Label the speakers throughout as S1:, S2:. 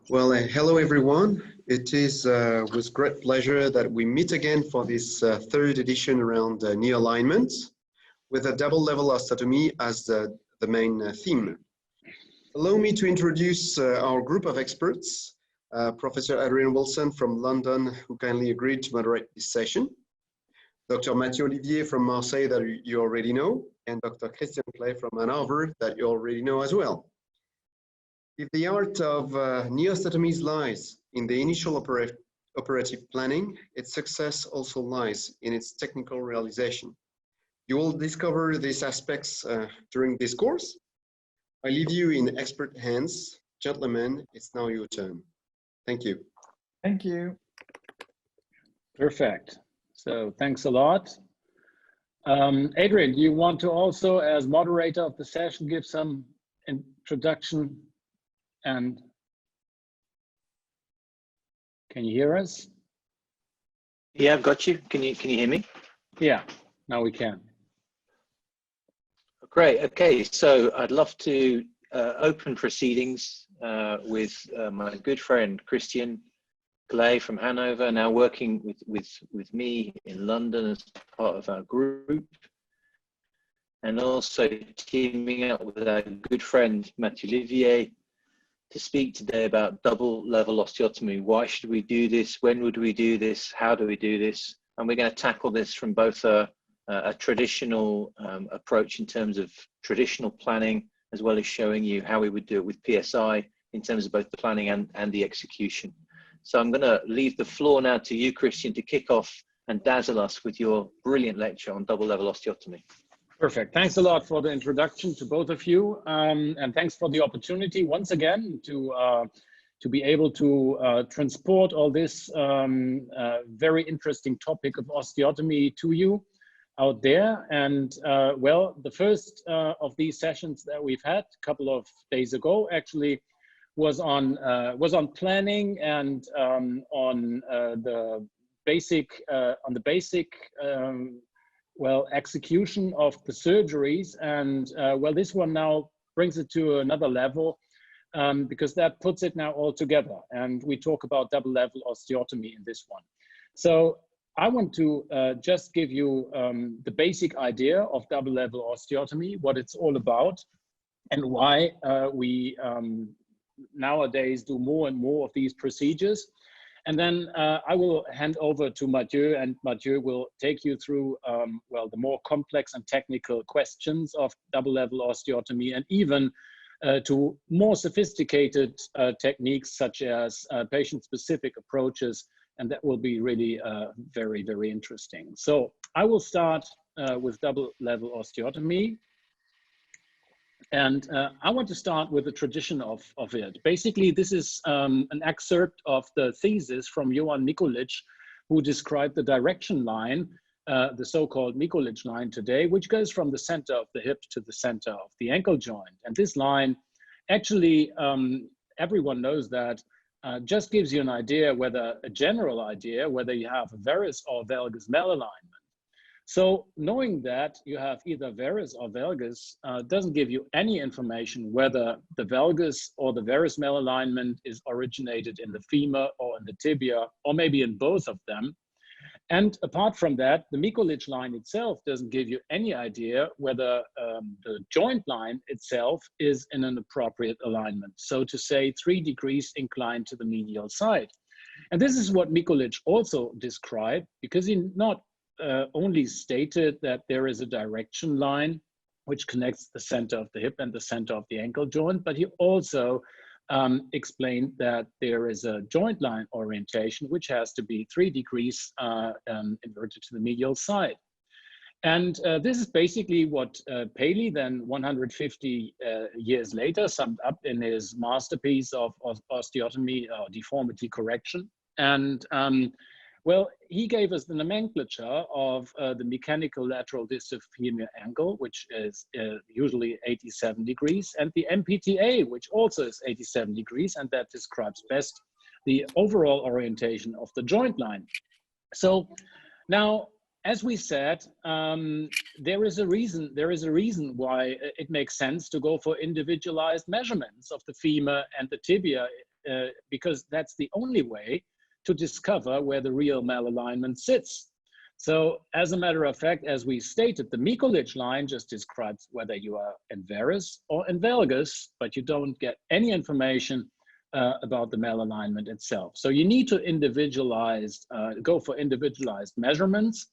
S1: Hello everyone. It is with great pleasure that we meet again for this third edition around knee alignment with a double level osteotomy as the main theme. Allow me to introduce our group of experts, Professor Adrian Wilson from London, who kindly agreed to moderate this session, Dr. Matthieu Olivier from Marseille that you already know, and Dr. Kristian from Hanover that you already know as well. If the art of knee osteotomies lies in the initial operative planning, its success also lies in its technical realization. You will discover these aspects during this course. I leave you in expert hands. Gentlemen, it's now your turn. Thank you.
S2: Thank you. Perfect. So thanks a lot. Adrian, do you want to also, as moderator of the session, give some introduction? And can you hear us?
S3: Yeah, I've got you. Can you hear me?
S2: Yeah, now we can.
S3: Great. Okay, so I'd love to open proceedings with my good friend Kristian from Hanover, now working with me in London as part of our group, and also teaming up with our good friend Matthieu Olivier to speak today about double level osteotomy. Why should we do this? When would we do this? How do we do this? And we're going to tackle this from both a traditional approach in terms of traditional planning, as well as showing you how we would do it with PSI in terms of both the planning and the execution. So I'm going to leave the floor now to you, Kristian, to kick off and dazzle us with your brilliant lecture on double level osteotomy.
S2: Perfect. Thanks a lot for the introduction to both of you, and thanks for the opportunity once again to be able to transport all this very interesting topic of osteotomy to you out there. And well, the first of these sessions that we've had a couple of days ago actually was on planning and on the basic well, execution of the surgeries. And well, this one now brings it to another level because that puts it now all together. And we talk about double level osteotomy in this one. So I want to just give you the basic idea of double level osteotomy, what it's all about, and why we nowadays do more and more of these procedures. And then I will hand over to Matthieu, and Matthieu will take you through, well, the more complex and technical questions of double level osteotomy, and even to more sophisticated techniques such as patient-specific approaches, and that will be really very, very interesting. So I will start with double level osteotomy. And I want to start with the tradition of it. Basically, this is an excerpt of the thesis from Johann Mikulic, who described the direction line, the so-called Mikulic line today, which goes from the center of the hip to the center of the ankle joint. And this line, actually, everyone knows that, just gives you an idea, a general idea, whether you have a varus or valgus malalignment. So knowing that you have either varus or valgus doesn't give you any information whether the valgus or the varus malalignment is originated in the femur or in the tibia, or maybe in both of them. And apart from that, the Mikulic line itself doesn't give you any idea whether the joint line itself is in an appropriate alignment. So to say 3 degrees inclined to the medial side. And this is what Mikulic also described, because he not only stated that there is a direction line which connects the center of the hip and the center of the ankle joint, but he also explained that there is a joint line orientation which has to be 3 degrees inverted to the medial side. And this is basically what Paley then 150 years later summed up in his masterpiece of osteotomy or deformity correction. And well, he gave us the nomenclature of the mechanical lateral distal femur angle, which is usually 87 degrees, and the MPTA, which also is 87 degrees, and that describes best the overall orientation of the joint line. So now, as we said, there is a reason why it makes sense to go for individualized measurements of the femur and the tibia because that's the only way to discover where the real malalignment sits. So as a matter of fact, as we stated, the Mikulicz line just describes whether you are in varus or in valgus, but you don't get any information about the malalignment itself. So you need to individualize, go for individualized measurements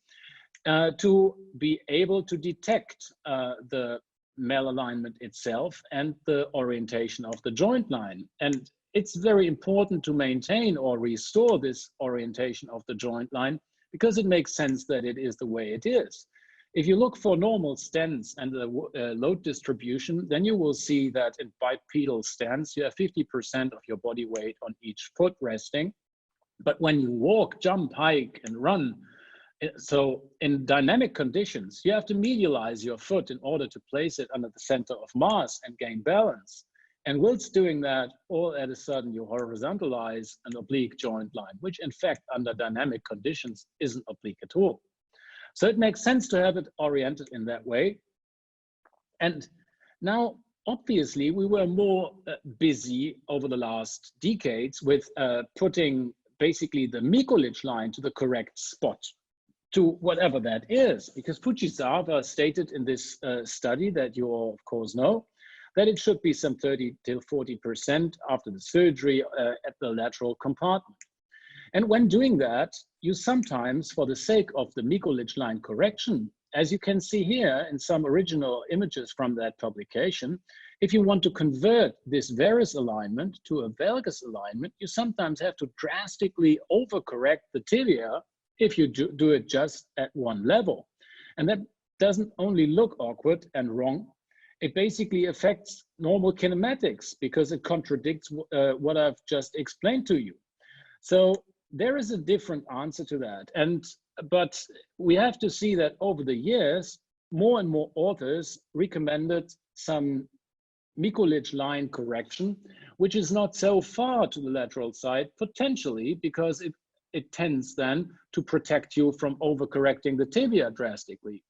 S2: to be able to detect the malalignment itself and the orientation of the joint line. And it's very important to maintain or restore this orientation of the joint line, because it makes sense that it is the way it is. If you look for normal stance and the load distribution, then you will see that in bipedal stance, you have 50% of your body weight on each foot resting. But when you walk, jump, hike, and run, so in dynamic conditions, you have to medialize your foot in order to place it under the center of mass and gain balance. And whilst doing that, all of a sudden you horizontalize an oblique joint line, which in fact under dynamic conditions isn't oblique at all. So it makes sense to have it oriented in that way. And now, obviously, we were more busy over the last decades with putting basically the Mikulicz line to the correct spot, to whatever that is, because Fujisawa stated in this study that you all, of course, know, that it should be some 30 till 40% after the surgery at the lateral compartment. And when doing that, you sometimes, for the sake of the Mikulicz line correction, as you can see here in some original images from that publication, if you want to convert this varus alignment to a valgus alignment, you sometimes have to drastically overcorrect the tibia if you do it just at one level. And that doesn't only look awkward and wrong, it basically affects normal kinematics because it contradicts what I've just explained to you. So there is a different answer to that. But we have to see that over the years, more and more authors recommended some Mikulicz line correction, which is not so far to the lateral side, potentially because it tends then to protect you from overcorrecting the tibia drastically.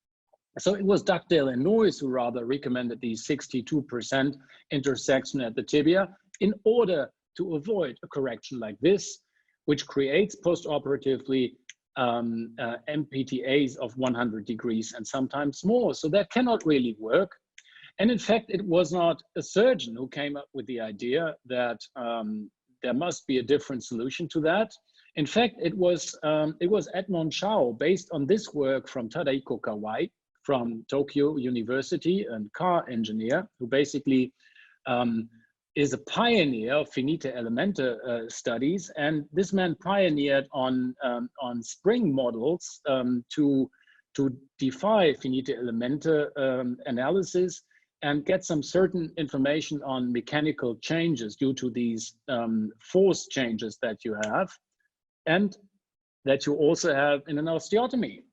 S2: So it was Dugdale and Noyes who rather recommended the 62% intersection at the tibia in order to avoid a correction like this, which creates postoperatively MPTAs of 100 degrees and sometimes more. So that cannot really work. And in fact, it was not a surgeon who came up with the idea that there must be a different solution to that. In fact, it was Edmond Chao, based on this work from Tadaiko Kawai from Tokyo University, and car engineer, who basically is a pioneer of finite elementa studies. And this man pioneered on spring models to defy finite elementa analysis and get some certain information on mechanical changes due to these force changes that you have and that you also have in an osteotomy.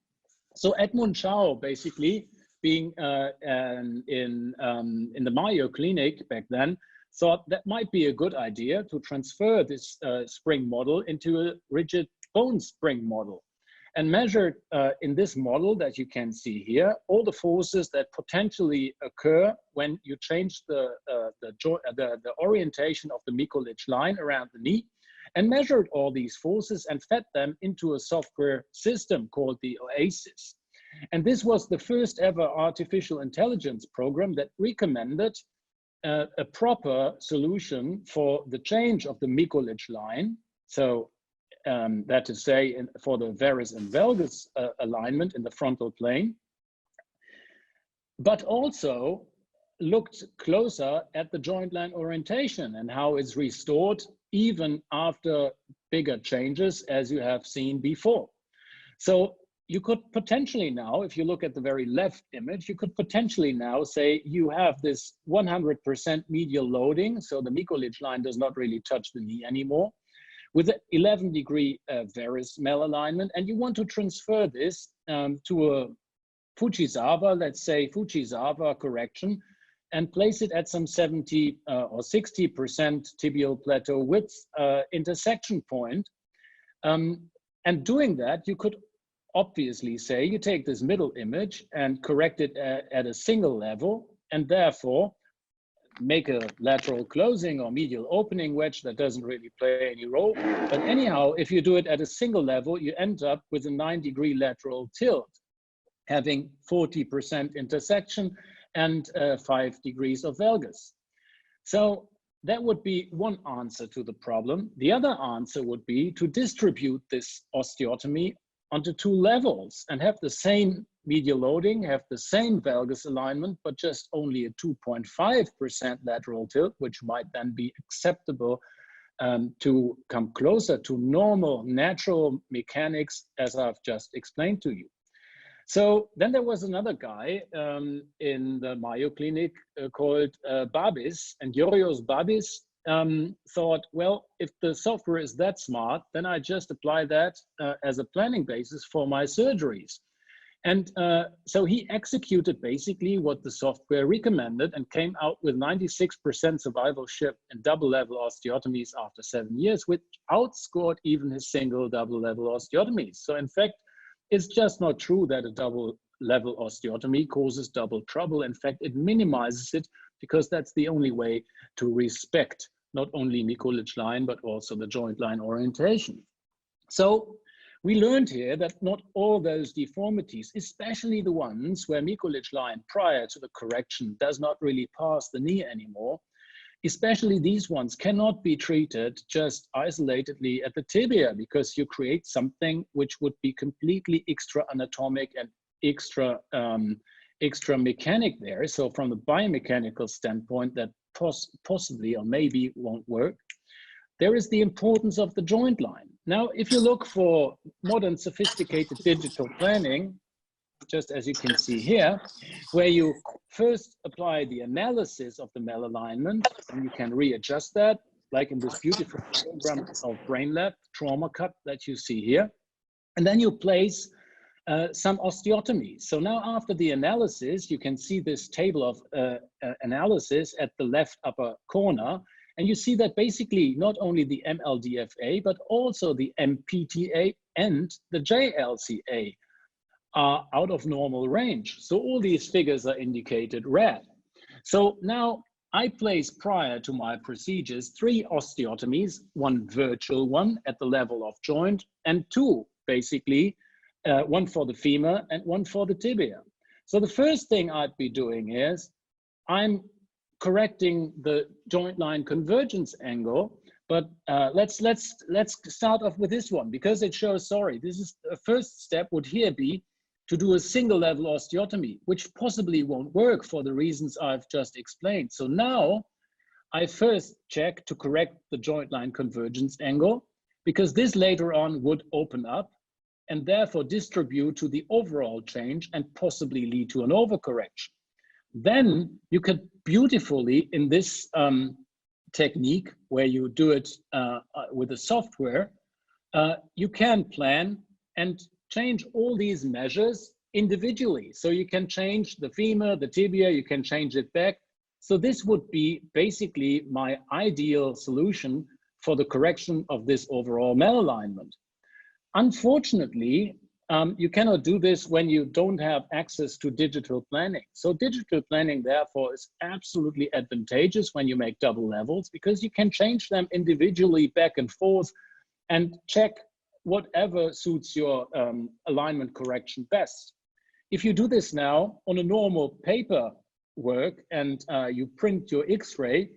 S2: So Edmund Chao, basically being in the Mayo Clinic back then, thought that might be a good idea to transfer this spring model into a rigid bone spring model, and measured in this model that you can see here all the forces that potentially occur when you change the orientation of the Mikulicz line around the knee, and measured all these forces and fed them into a software system called the OASIS. And this was the first ever artificial intelligence program that recommended a proper solution for the change of the Mikulicz line. So that is say for the varus and valgus alignment in the frontal plane, but also looked closer at the joint line orientation and how it's restored even after bigger changes, as you have seen before. So you could potentially now, if you look at the very left image, you could potentially now say you have this 100% medial loading, so the Mikulicz line does not really touch the knee anymore, with an 11-degree varus malalignment, and you want to transfer this to a Fujisawa, let's say Fujisawa correction, and place it at some 70 or 60% tibial plateau width intersection point. And doing that, you could obviously say you take this middle image and correct it at a single level, and therefore make a lateral closing or medial opening wedge, that doesn't really play any role. But anyhow, if you do it at a single level, you end up with a 9-degree lateral tilt, having 40% intersection and 5 degrees of valgus. So that would be one answer to the problem. The other answer would be to distribute this osteotomy onto 2 levels and have the same medial loading, have the same valgus alignment, but just only a 2.5% lateral tilt, which might then be acceptable to come closer to normal natural mechanics, as I've just explained to you. So then there was another guy in the Mayo Clinic called Babis, and Yorios Babis thought, well, if the software is that smart, then I just apply that as a planning basis for my surgeries. And so he executed basically what the software recommended and came out with 96% survivorship in double-level osteotomies after 7 years, which outscored even his single double-level osteotomies. So in fact, it's just not true that a double-level osteotomy causes double trouble. In fact, it minimizes it because that's the only way to respect not only Mikulicz line, but also the joint line orientation. So we learned here that not all those deformities, especially the ones where Mikulicz line prior to the correction does not really pass the knee anymore, especially these ones cannot be treated just isolatedly at the tibia, because you create something which would be completely extra anatomic and extra mechanic there. So from the biomechanical standpoint, that possibly or maybe won't work. There is the importance of the joint line. Now, if you look for modern sophisticated digital planning, just as you can see here, where you first apply the analysis of the malalignment, and you can readjust that, like in this beautiful program of BrainLab trauma cut that you see here. And then you place some osteotomies. So now after the analysis, you can see this table of analysis at the left upper corner. And you see that basically not only the MLDFA, but also the MPTA and the JLCA are out of normal range. So all these figures are indicated red. So now I place prior to my procedures 3 osteotomies, 1 virtual one at the level of joint, and 2 basically, 1 for the femur and 1 for the tibia. So the first thing I'd be doing is I'm correcting the joint line convergence angle, but let's start off with this one because it shows, sorry, this is the first step would here be to do a single level osteotomy, which possibly won't work for the reasons I've just explained. So now I first check to correct the joint line convergence angle, because this later on would open up and therefore distribute to the overall change and possibly lead to an overcorrection. Then you could beautifully, in this technique where you do it with the software, you can plan and change all these measures individually. So you can change the femur, the tibia, you can change it back. So this would be basically my ideal solution for the correction of this overall malalignment. Unfortunately, you cannot do this when you don't have access to digital planning. So digital planning, therefore, is absolutely advantageous when you make double levels, because you can change them individually back and forth and check whatever suits your alignment correction best. If you do this now on a normal paper work and you print your X-ray,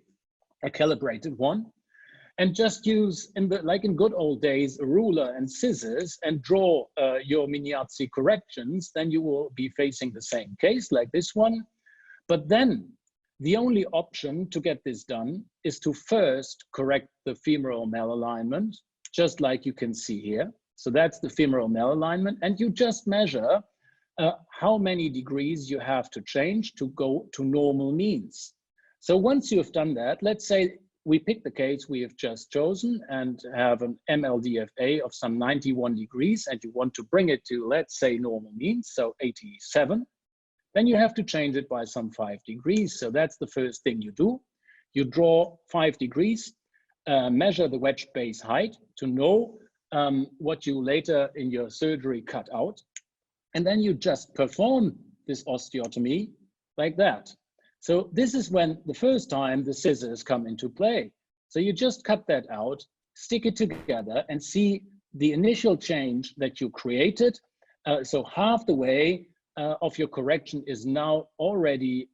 S2: a calibrated one, and just use, like in good old days, a ruler and scissors and draw your Miniazzi corrections, then you will be facing the same case like this one. But then the only option to get this done is to first correct the femoral malalignment, just like you can see here. So that's the femoral malalignment, and you just measure how many degrees you have to change to go to normal means. So once you have done that, let's say we pick the case we have just chosen and have an MLDFA of some 91 degrees, and you want to bring it to, let's say, normal means, so 87, then you have to change it by some 5 degrees. So that's the first thing you do. You draw 5 degrees, measure the wedge base height to know what you later in your surgery cut out. And then you just perform this osteotomy like that. So this is when the first time the scissors come into play. So you just cut that out, stick it together, and see the initial change that you created. So half the way of your correction is now already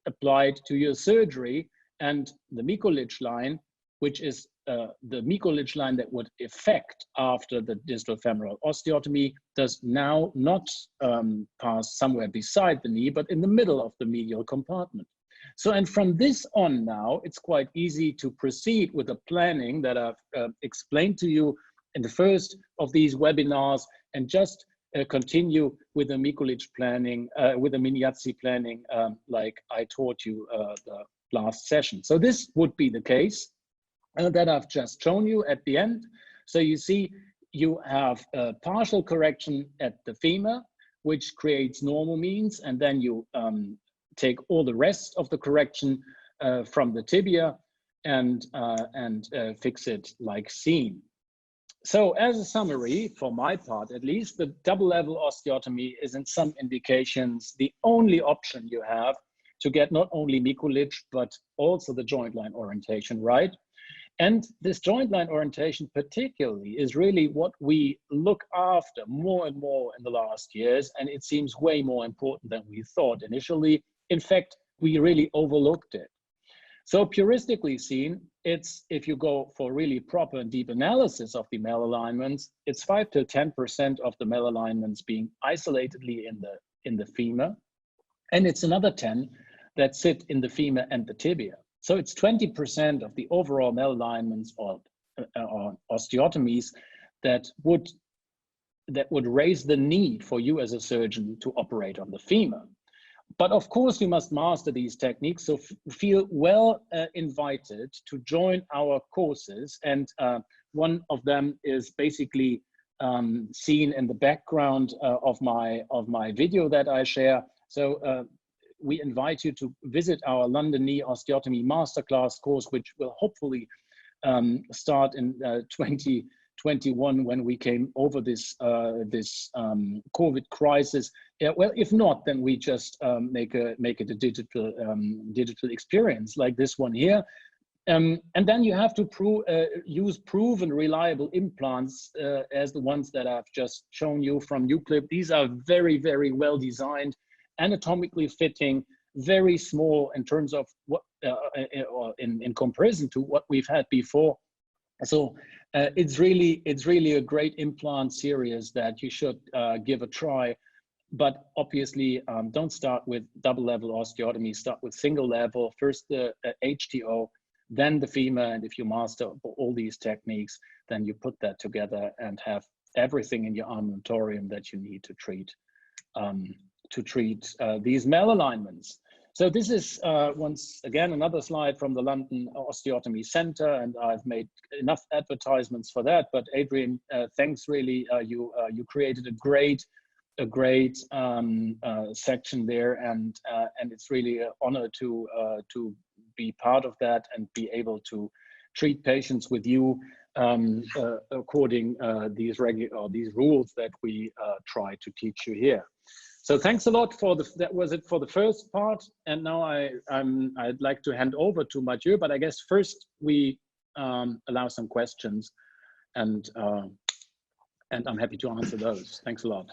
S2: applied to your surgery, and the mucolich line, which is the mucolich line that would affect after the distal femoral osteotomy, does now not pass somewhere beside the knee, but in the middle of the medial compartment. So, and from this on now, it's quite easy to proceed with the planning that I've explained to you in the first of these webinars, and just continue with the mucolich planning, with the Miniazzi planning, like I taught you the last session. So this would be the case that I've just shown you at the end. So you see, you have a partial correction at the femur, which creates normal means, and then you take all the rest of the correction from the tibia and fix it like seen. So as a summary, for my part at least, the double level osteotomy is in some indications the only option you have to get not only mucolich, but also the joint line orientation right. And this joint line orientation particularly is really what we look after more and more in the last years, and it seems way more important than we thought initially. In fact, we really overlooked it. So puristically seen, it's, if you go for really proper and deep analysis of the malalignments, it's 5 to 10% of the malalignments being isolatedly in the femur, and it's another 10 that sit in the femur and the tibia. So it's 20% of the overall malalignments or osteotomies that would raise the need for you as a surgeon to operate on the femur. But of course, you must master these techniques, so feel well invited to join our courses. And one of them is basically seen in the background of my video that I share. So we invite you to visit our London Knee Osteotomy Masterclass course, which will hopefully start in 2021 when we came over this COVID crisis. Yeah, well, if not, then we just make it a digital experience like this one here. And then you have to use proven reliable implants as the ones that I've just shown you from Newclip. These are very, very well designed, anatomically fitting, very small in terms of what, in comparison to what we've had before. So it's really a great implant series that you should give a try. But obviously, don't start with double level osteotomy, start with single level, first the HTO, then the femur. And if you master all these techniques, then you put that together and have everything in your armamentarium that you need to treat these malalignments. So this is once again another slide from the London Osteotomy Center, and I've made enough advertisements for that. But Adrian, thanks really. You created a great section there, and it's really an honor to be part of that and be able to treat patients with you according these rules that we try to teach you here. So thanks a lot for that was it for the first part, and now I'd like to hand over to Matthieu, but I guess first we allow some questions, and I'm happy to answer those. Thanks a lot.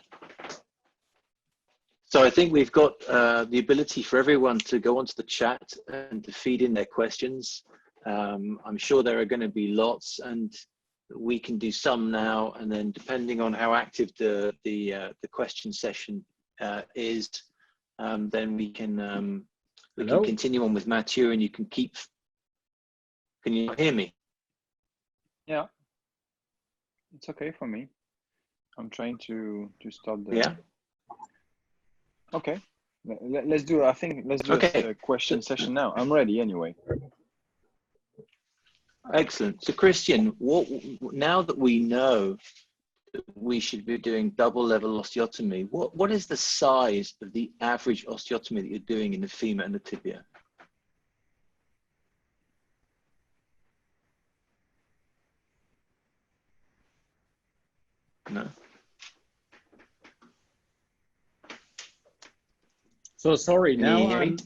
S3: So I think we've got the ability for everyone to go onto the chat and to feed in their questions. I'm sure there are going to be lots, and we can do some now, and then depending on how active the question session is, then we can continue on with Matthieu, and you can keep. Can you hear me?
S4: Yeah, it's okay for me. I'm trying to start the.
S3: Yeah.
S4: Okay, let's do. I think let's do a question session now. I'm ready anyway.
S3: Excellent. So Kristian, now that we know that we should be doing double level osteotomy, what is the size of the average osteotomy that you're doing in the femur and the tibia? No.
S2: So sorry,
S3: Can
S2: now
S3: you hear me?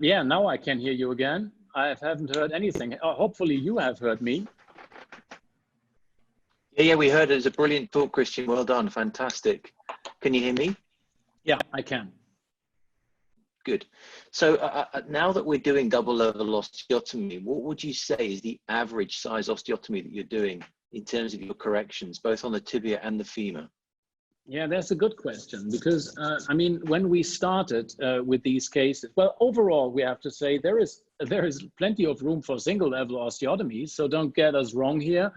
S2: yeah, now I can hear you again. I haven't heard anything. Hopefully you have heard me.
S3: Yeah, we heard it. It was a brilliant talk, Kristian. Well done. Fantastic. Can you hear me?
S2: Yeah, I can.
S3: Good. So now that we're doing double level osteotomy, what would you say is the average size osteotomy that you're doing in terms of your corrections, both on the tibia and the femur?
S2: Yeah, that's a good question, because I mean, when we started with these cases, well, overall, we have to say there is plenty of room for single level osteotomies. So don't get us wrong here.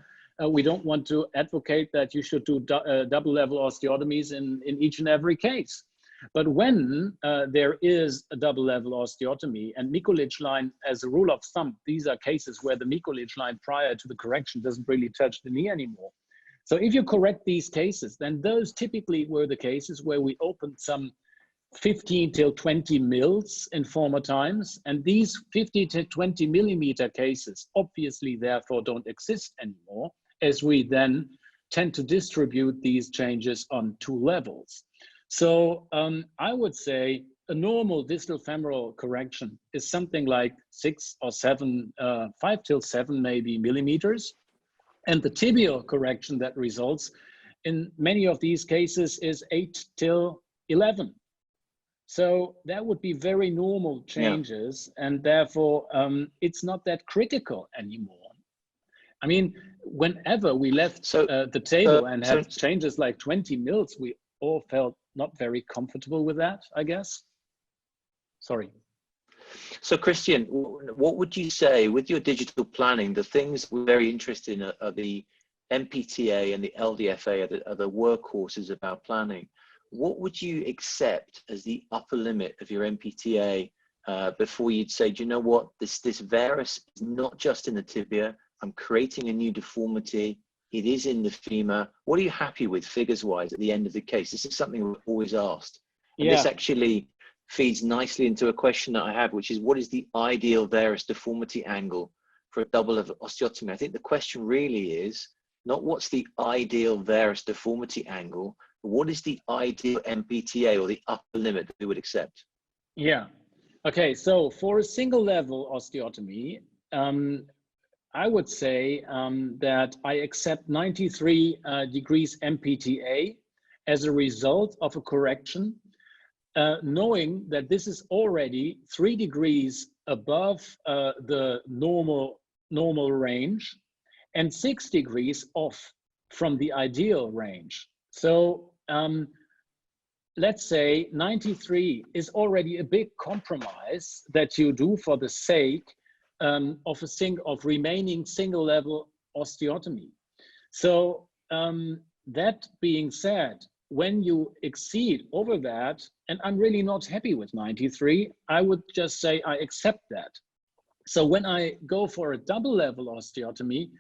S2: We don't want to advocate that you should do double level osteotomies in each and every case. But when there is a double level osteotomy and Mikulicz line, as a rule of thumb, these are cases where the Mikulicz line prior to the correction doesn't really touch the knee anymore. So if you correct these cases, then those typically were the cases where we opened some 15 till 20 mils in former times. And these 50 to 20 millimeter cases obviously therefore don't exist anymore, as we then tend to distribute these changes on 2 levels. So I would say a normal distal femoral correction is something like 6 or 7, 5 till 7 maybe millimeters. And the tibial correction that results in many of these cases is 8 till 11. So that would be very normal changes, and therefore it's not that critical anymore. I mean, whenever we left the table and had changes like 20 mils, we all felt not very comfortable with that, I guess. Sorry.
S3: So Kristian, what would you say with your digital planning, the things we're very interested in are the MPTA and the LDFA are the workhorses of our planning. What would you accept as the upper limit of your MPTA before you'd say, do you know what, this varus is not just in the tibia, I'm creating a new deformity, it is in the femur. What are you happy with figures-wise at the end of the case? This is something we're always asked. And this actually feeds nicely into a question that I have, which is what is the ideal varus deformity angle for a double level osteotomy? I think the question really is not what's the ideal varus deformity angle, but what is the ideal MPTA or the upper limit that we would accept?
S2: Yeah. Okay. So for a single level osteotomy, I would say that I accept 93 degrees MPTA as a result of a correction, knowing that this is already 3 degrees above the normal range and 6 degrees off from the ideal range. So let's say 93 is already a big compromise that you do for the sake of remaining single level osteotomy. So that being said, when you exceed over that, and I'm really not happy with 93, I would just say I accept that. So when I go for a double level osteotomy,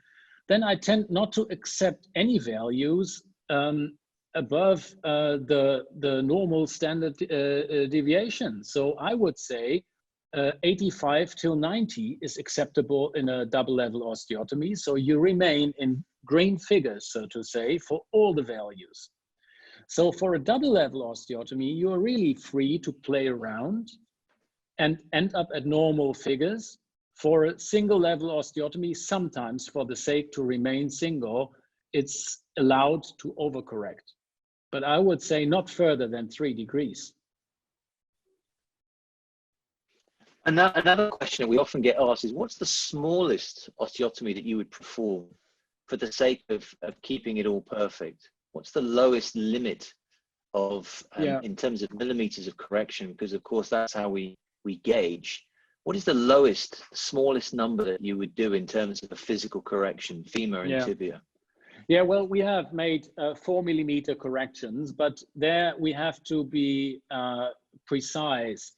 S2: then I tend not to accept any values above the normal standard deviation. So I would say 85 till 90 is acceptable in a double level osteotomy. So you remain in green figures, so to say, for all the values. So for a double level osteotomy, you are really free to play around and end up at normal figures. For a single level osteotomy, sometimes for the sake to remain single, it's allowed to overcorrect. But I would say not further than 3 degrees.
S3: And another question that we often get asked is, what's the smallest osteotomy that you would perform for the sake of keeping it all perfect? What's the lowest limit of, in terms of millimeters of correction? Because of course, that's how we gauge. What is the lowest, smallest number that you would do in terms of a physical correction, femur and tibia?
S2: Yeah, well, we have made 4 millimeter corrections, but there we have to be precise,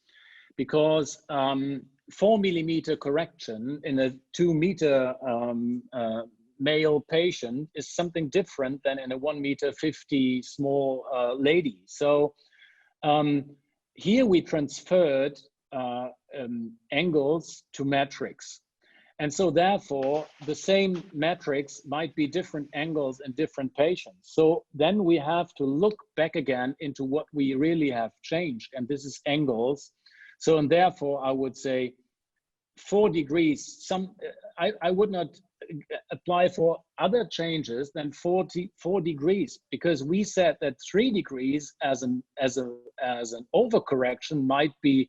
S2: because 4 millimeter correction in a 2 meter male patient is something different than in a 1 meter 50 small lady. So here we transferred angles to metrics. And so therefore, the same metrics might be different angles in different patients. So then we have to look back again into what we really have changed, and this is angles. So, and therefore, I would say 4 degrees, I would not apply for other changes than 4 degrees, because we said that 3 degrees as an overcorrection might be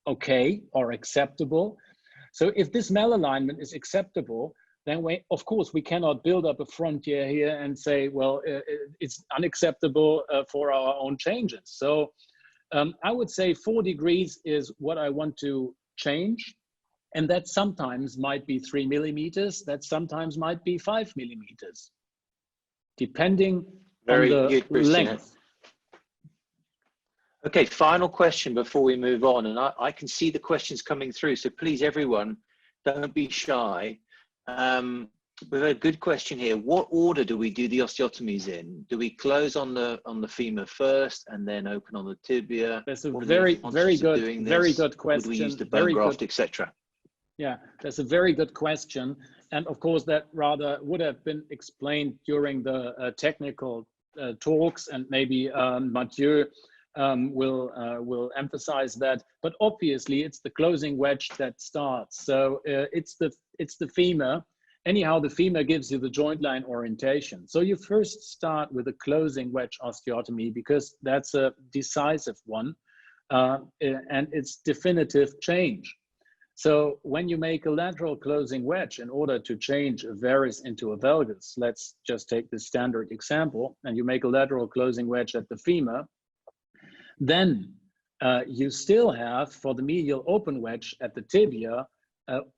S2: okay or acceptable. So if this malalignment is acceptable, then of course we cannot build up a frontier here and say, well, it's unacceptable for our own changes. So I would say 4 degrees is what I want to change. And that sometimes might be 3 millimeters, that sometimes might be 5 millimeters, depending on the length.
S3: Okay, final question before we move on. And I can see the questions coming through, so please, everyone, don't be shy. We've had a good question here. What order do we do the osteotomies in? Do we close on the femur first and then open on the tibia?
S2: That's a very good question.
S3: Would we use the bone graft, etc.?
S2: Yeah, that's a very good question. And of course, that rather would have been explained during the technical talks, and maybe Matthieu will emphasize that. But obviously, it's the closing wedge that starts. So it's the femur. Anyhow, the femur gives you the joint line orientation. So you first start with a closing wedge osteotomy, because that's a decisive one, and it's definitive change. So when you make a lateral closing wedge in order to change a varus into a valgus, let's just take the standard example, and you make a lateral closing wedge at the femur, then you still have, for the medial open wedge at the tibia,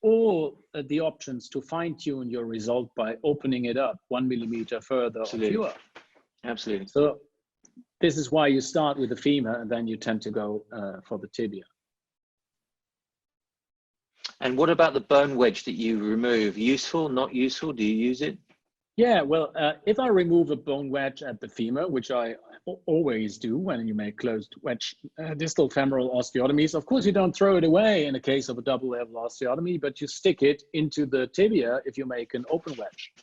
S2: all the options to fine-tune your result by opening it up 1 millimeter further or fewer.
S3: Absolutely.
S2: So this is why you start with the femur, and then you tend to go for the tibia.
S3: And what about the bone wedge that you remove? Useful, not useful? Do you use it?
S2: Yeah, well, if I remove a bone wedge at the femur, which I always do when you make closed wedge distal femoral osteotomies, of course you don't throw it away in the case of a double level osteotomy, but you stick it into the tibia if you make an open wedge.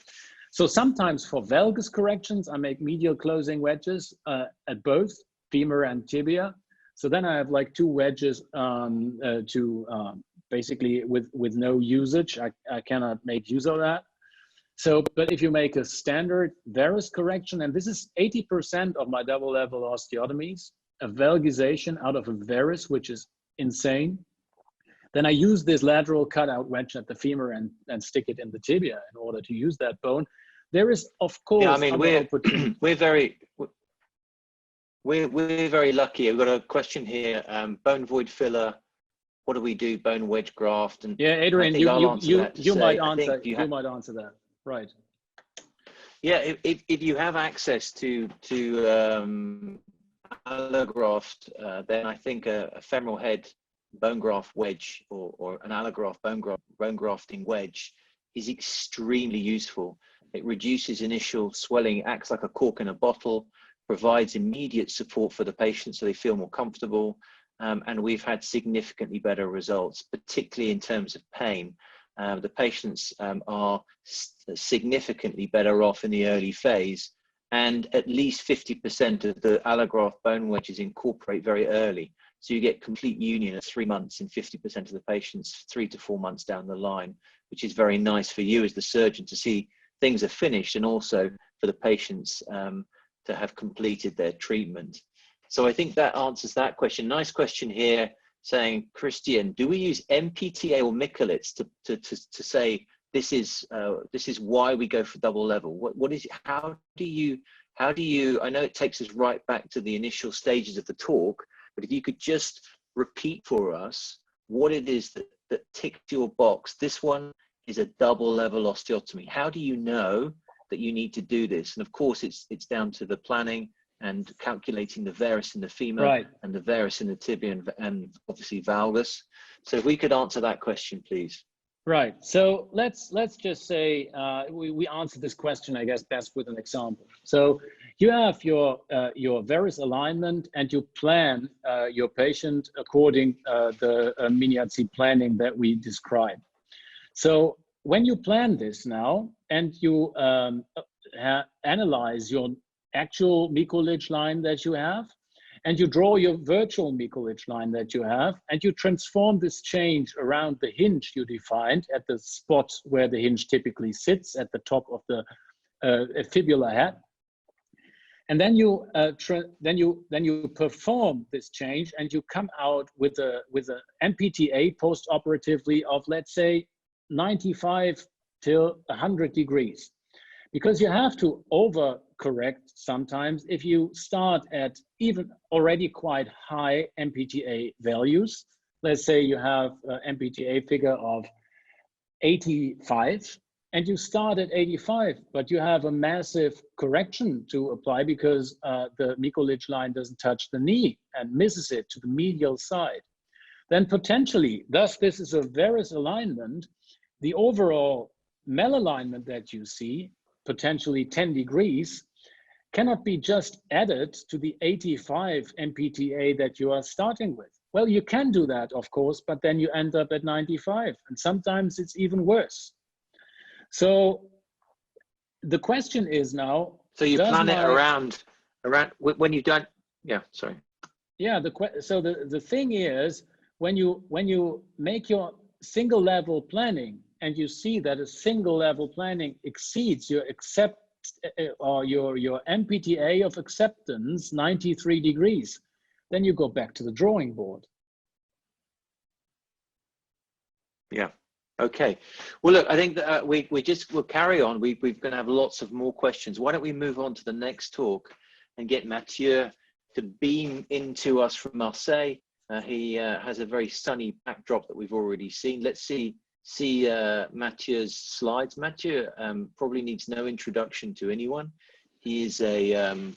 S2: So sometimes for valgus corrections, I make medial closing wedges at both femur and tibia. So then I have like 2 wedges basically with no usage. I cannot make use of that. So, but if you make a standard varus correction, and this is 80% of my double level osteotomies, a valgization out of a varus, which is insane, then I use this lateral cutout wedge at the femur and stick it in the tibia in order to use that bone. There is, of course,
S3: yeah, I mean, we're very lucky. We've got a question here, bone void filler. What do we do? Bone wedge graft? And
S2: yeah, Adrian, you might answer that. Right.
S3: Yeah, if you have access to allograft, then I think a femoral head bone graft wedge or an allograft bone grafting wedge is extremely useful. It reduces initial swelling, acts like a cork in a bottle, provides immediate support for the patient so they feel more comfortable, and we've had significantly better results, particularly in terms of pain. The patients are significantly better off in the early phase, and at least 50% of the allograft bone wedges incorporate very early. So you get complete union at 3 months in 50% of the patients 3 to 4 months down the line, which is very nice for you as the surgeon to see things are finished, and also for the patients to have completed their treatment. So I think that answers that question. Nice question here, saying, Kristian, do we use MPTA or Michelitz to say this is why we go for double level? What is, how do you, I know it takes us right back to the initial stages of the talk, but if you could just repeat for us what it is that ticked your box. This one is a double level osteotomy. How do you know that you need to do this? And of course it's down to the planning and calculating the varus in the femur, right, and the varus in the tibia, and obviously valgus. So if we could answer that question, please.
S2: Right. So let's just say we answer this question, I guess, best with an example. So You have your Varus alignment, and you plan your patient according the Miniatzi planning that we described. So when you plan this now, and you analyze your actual Mikulicz line that you have, and you draw your virtual Mikulicz line that you have, and you transform this change around the hinge you defined at the spot where the hinge typically sits at the top of the fibular head, and then you perform this change, and you come out with a MPTA post-operatively of, let's say, 95 till 100 degrees. Because you have to overcorrect sometimes if you start at even already quite high MPTA values. Let's say you have an MPTA figure of 85, and you start at 85, but you have a massive correction to apply because the Mikulicz line doesn't touch the knee and misses it to the medial side. Then potentially, thus this is a Varus alignment, the overall malalignment that you see, potentially 10 degrees, cannot be just added to the 85 MPTA that you are starting with. Well, you can do that, of course, but then you end up at 95, and sometimes it's even worse. So the question is now,
S3: so you plan it around when you don't, yeah, sorry.
S2: Yeah, so the thing is, when you make your single level planning, and you see that a single level planning exceeds your your MPTA of acceptance 93 degrees, then you go back to the drawing board.
S3: Yeah. Okay. Well, look, I think that we'll carry on. We're going to have lots of more questions. Why don't we move on to the next talk and get Matthieu to beam into us from Marseille. He has a very sunny backdrop that we've already seen. Let's see Matthieu's slides. Matthieu probably needs no introduction to anyone. He is the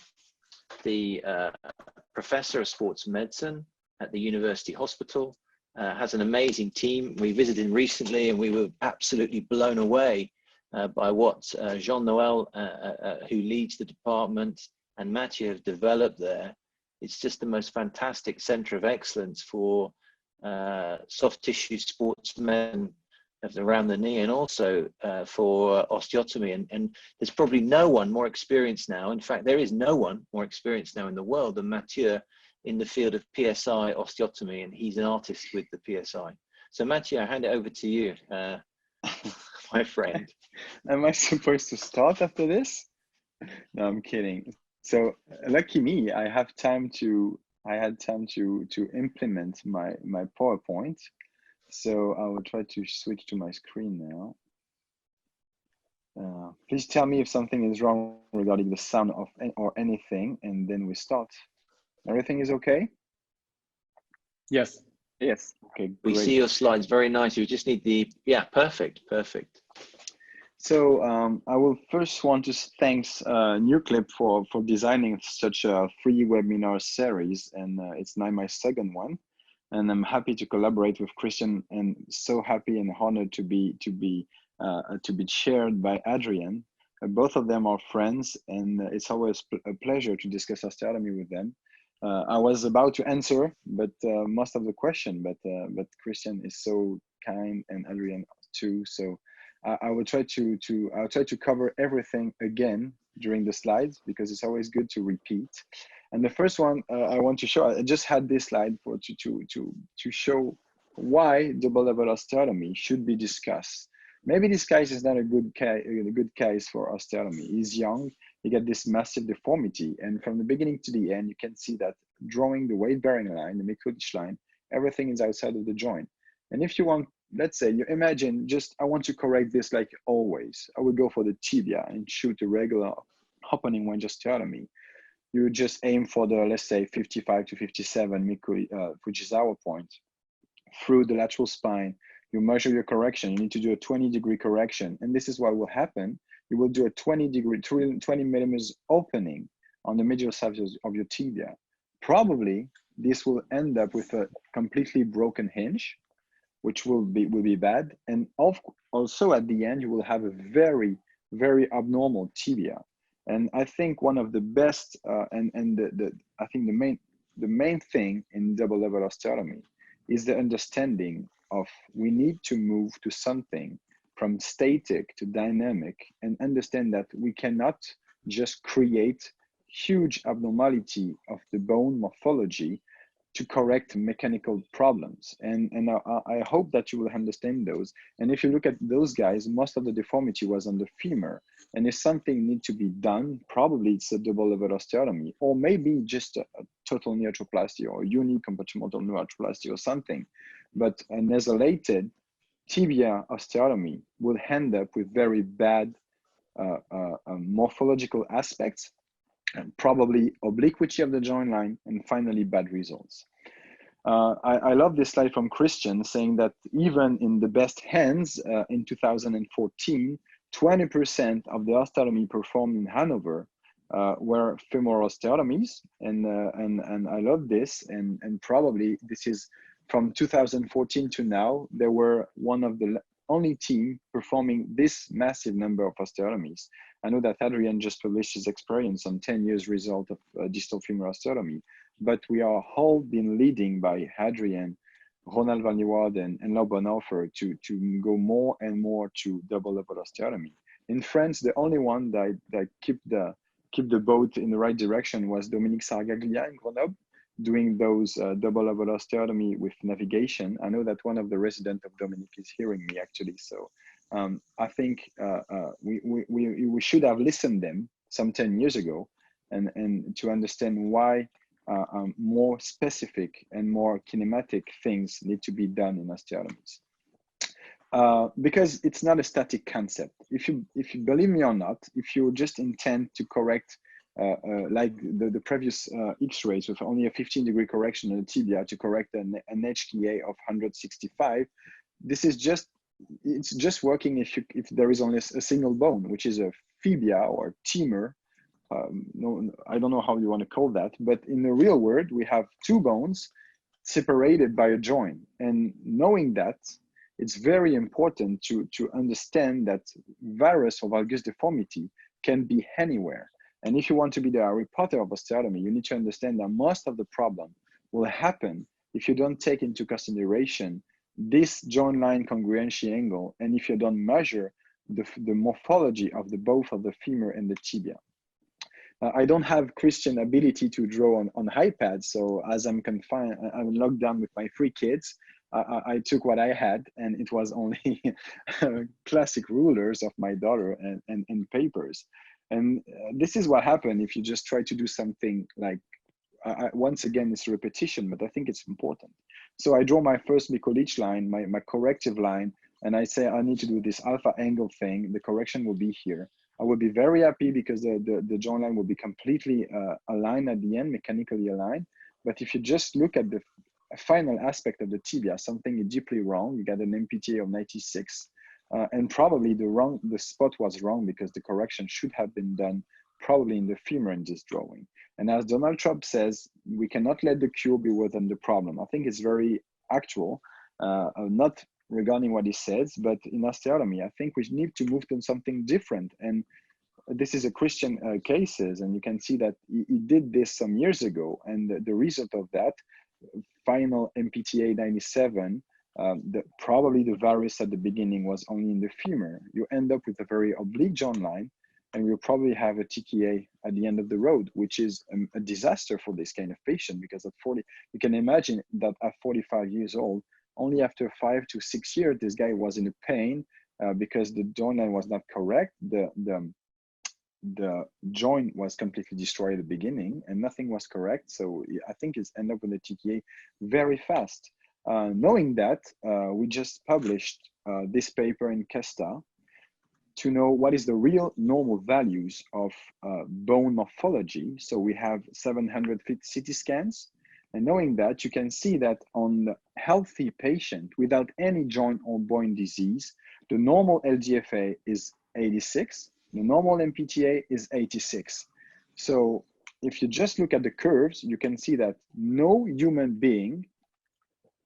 S3: professor of sports medicine at the University Hospital, has an amazing team. We visited him recently and we were absolutely blown away by what Jean-Noël, who leads the department, and Matthieu have developed there. It's just the most fantastic center of excellence for soft tissue sportsmen around the knee, and also for osteotomy. And there's probably no one more experienced now. In fact, there is no one more experienced now in the world than Matthieu in the field of PSI osteotomy, and he's an artist with the PSI. So Matthieu, I hand it over to you, my friend.
S4: Am I supposed to start after this? No, I'm kidding. So lucky me, I had time to implement my PowerPoint. So I will try to switch to my screen now. Please tell me if something is wrong regarding the sound or anything, and then we start. Everything is okay?
S2: Yes.
S4: Yes. Okay, great.
S3: We see your slides very nice. You just need the, yeah, perfect.
S4: So I will first want to thank Newclip for designing such a free webinar series, and it's now my second one. And I'm happy to collaborate with Kristian, and so happy and honored to be chaired by Adrian. Both of them are friends, and it's always a pleasure to discuss osteotomy with them. I was about to answer, but most of the question, but Kristian is so kind, and Adrian too. So I will try to cover everything again during the slides, because it's always good to repeat. And the first one I want to show, I just had this slide to show why double level osteotomy should be discussed. Maybe this case is not a good case for osteotomy. He's young, he got this massive deformity, and from the beginning to the end, you can see that drawing the weight-bearing line, the Mikulicz line, everything is outside of the joint. And if you want, let's say, you imagine just, I want to correct this like always. I would go for the tibia and shoot a regular opening wedge osteotomy. You just aim for the, let's say, 55 to 57 Fujisawa point through the lateral spine. You measure your correction. You need to do a 20-degree correction. And this is what will happen. You will do a 20 millimeters opening on the medial side of your tibia. Probably this will end up with a completely broken hinge, which will be bad. And also at the end, you will have a very, very abnormal tibia. And I think one of the best I think the main thing in double level osteotomy is the understanding of we need to move to something from static to dynamic, and understand that we cannot just create huge abnormality of the bone morphology to correct mechanical problems. And I hope that you will understand those. And if you look at those guys, most of the deformity was on the femur. And if something needs to be done, probably it's a double level osteotomy, or maybe just a total knee arthroplasty or unicompartmental knee arthroplasty or something. But a nasolated tibia osteotomy will end up with very bad morphological aspects, and probably obliquity of the joint line, and finally bad results. I love this slide from Kristian saying that even in the best hands in 2014, 20% of the osteotomy performed in Hanover were femoral osteotomies, and I love this, and probably this is from 2014 to now, they were one of the only team performing this massive number of osteotomies. I know that Adrian just published his experience on 10 years result of distal femur osteotomy, but we are all been leading by Adrian, Ronald Van Leeuwen, and Laure Bonhoeffer to go more and more to double level osteotomy. In France, the only one that keep the boat in the right direction was Dominique Sargaglia in Grenoble, doing those double level osteotomy with navigation. I know that one of the residents of Dominique is hearing me actually, so I think we should have listened them some 10 years ago, and to understand why more specific and more kinematic things need to be done in osteotomies. Because it's not a static concept. If you believe me or not, if you just intend to correct like the previous X-rays with only a 15-degree correction on the tibia to correct an HKA of 165, this is it's just working if there is only a single bone, which is a fibia or femur. No, I don't know how you want to call that, but in the real world, we have two bones separated by a joint. And knowing that, it's very important to understand that varus or valgus deformity can be anywhere. And if you want to be the Harry Potter of osteotomy, you need to understand that most of the problem will happen if you don't take into consideration this joint line congruency angle, and if you don't measure the morphology of both of the femur and the tibia. I don't have Kristian ability to draw on iPad, so as I'm confined, I'm locked down with my 3 kids. I took what I had, and it was only classic rulers of my daughter and papers. And this is what happened if you just try to do something like, once again, it's repetition, but I think it's important. So I draw my first Mikulicz line, my corrective line, and I say I need to do this alpha angle thing. The correction will be here. I will be very happy because the joint line will be completely aligned at the end, mechanically aligned. But if you just look at the final aspect of the tibia, something is deeply wrong. You got an MPTA of 96, and probably the spot was wrong because the correction should have been done probably in the femur in this drawing. And as Donald Trump says, we cannot let the cure be worse than the problem. I think it's very actual, not regarding what he says, but in osteotomy, I think we need to move to something different. And this is a Kristian cases, and you can see that he did this some years ago. And the result of that, final MPTA 97, probably the varus at the beginning was only in the femur. You end up with a very oblique joint line, and you'll probably have a TKA at the end of the road, which is a disaster for this kind of patient, because at 40, you can imagine that at 45 years old, only after 5 to 6 years, this guy was in pain because the joint line was not correct. The joint was completely destroyed at the beginning and nothing was correct. So I think it's end up with a TKA very fast. Knowing that, we just published this paper in Kesta to know what is the real normal values of bone morphology. So we have 700 CT scans, and knowing that, you can see that on the healthy patient without any joint or bone disease, the normal LGFA is 86, the normal MPTA is 86. So if you just look at the curves, you can see that no human being,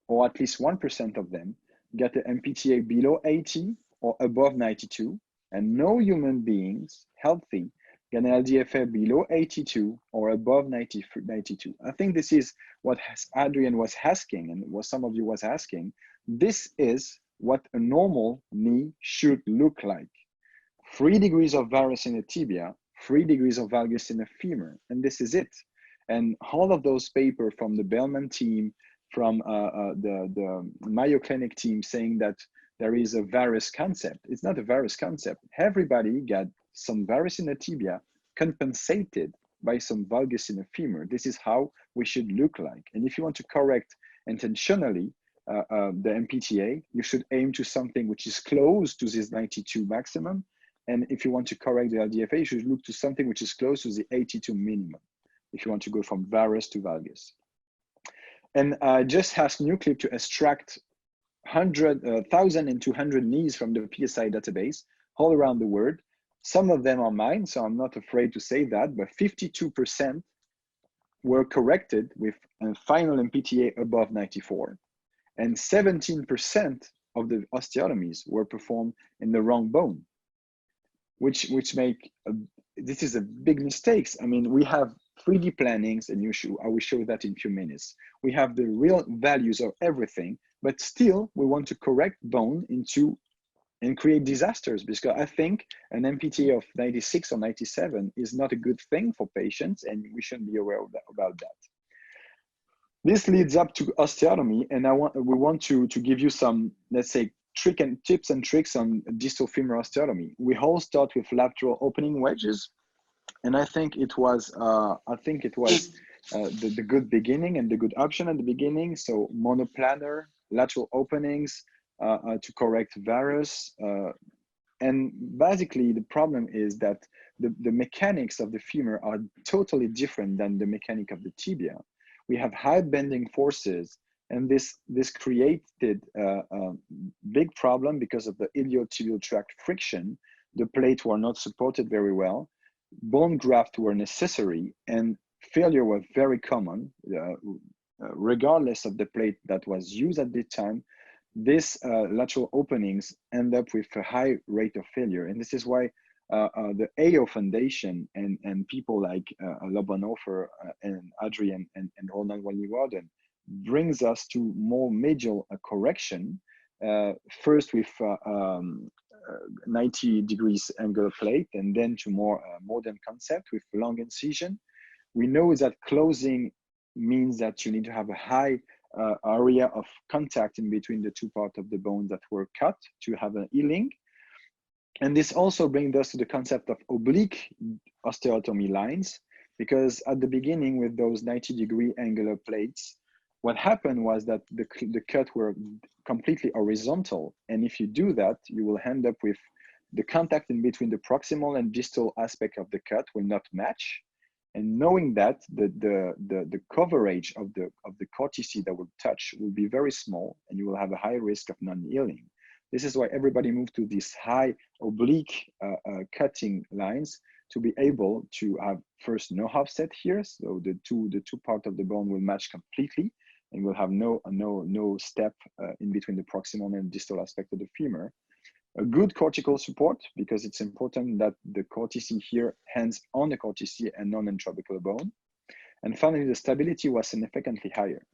S4: or at least 1% of them, get the MPTA below 80 or above 92, and no human beings, healthy, get an LDFA below 82 or above 92. I think this is what Adrian was asking, and what some of you was asking. This is what a normal knee should look like. 3 degrees of varus in the tibia, 3 degrees of valgus in the femur, and this is it. And all of those papers from the Bellman team, from the Mayo Clinic team saying that there is a varus concept. It's not a varus concept. Everybody got some varus in the tibia compensated by some valgus in the femur. This is how we should look like. And if you want to correct intentionally the MPTA, you should aim to something which is close to this 92 maximum. And if you want to correct the LDFA, you should look to something which is close to the 82 minimum, if you want to go from varus to valgus. And just ask Newclip to extract 1,200 knees from the PSI database all around the world. Some of them are mine, so I'm not afraid to say that, but 52% were corrected with a final MPTA above 94. And 17% of the osteotomies were performed in the wrong bone, which make, this is a big mistake. I mean, we have 3D plannings, and I will show that in a few minutes. We have the real values of everything, but still we want to correct bone and create disasters, because I think an MPTA of 96 or 97 is not a good thing for patients, and we shouldn't be aware of about that. This leads up to osteotomy, and we want to give you some, let's say, tips and tricks on distal femur osteotomy. We all start with lateral opening wedges, and I think it was the good beginning and the good option at the beginning. So monoplanar lateral openings to correct varus, and basically the problem is that the mechanics of the femur are totally different than the mechanic of the tibia. We have high bending forces, and this created a big problem because of the iliotibial tract friction. The plates were not supported very well. Bone grafts were necessary, and failure was very common, regardless of the plate that was used at the time. These lateral openings end up with a high rate of failure, and this is why the AO Foundation and people like Lobanhofer and Adrian and Ronald Walliwarden brings us to more medial correction, first with 90 degrees angular plate, and then to more modern concept with long incision. We know that closing means that you need to have a high area of contact in between the two parts of the bone that were cut to have a healing. And this also brings us to the concept of oblique osteotomy lines, because at the beginning with those 90-degree angular plates, what happened was that the cut were completely horizontal. And if you do that, you will end up with the contact in between the proximal and distal aspect of the cut will not match. And knowing that, the coverage of the cortice that will touch will be very small, and you will have a high risk of non-healing. This is why everybody moved to these high oblique cutting lines to be able to have first no offset here. So the two parts of the bone will match completely, and we'll have no step in between the proximal and distal aspect of the femur. A good cortical support, because it's important that the cortice here hangs on the cortice and on the trabecular bone. And finally, the stability was significantly higher.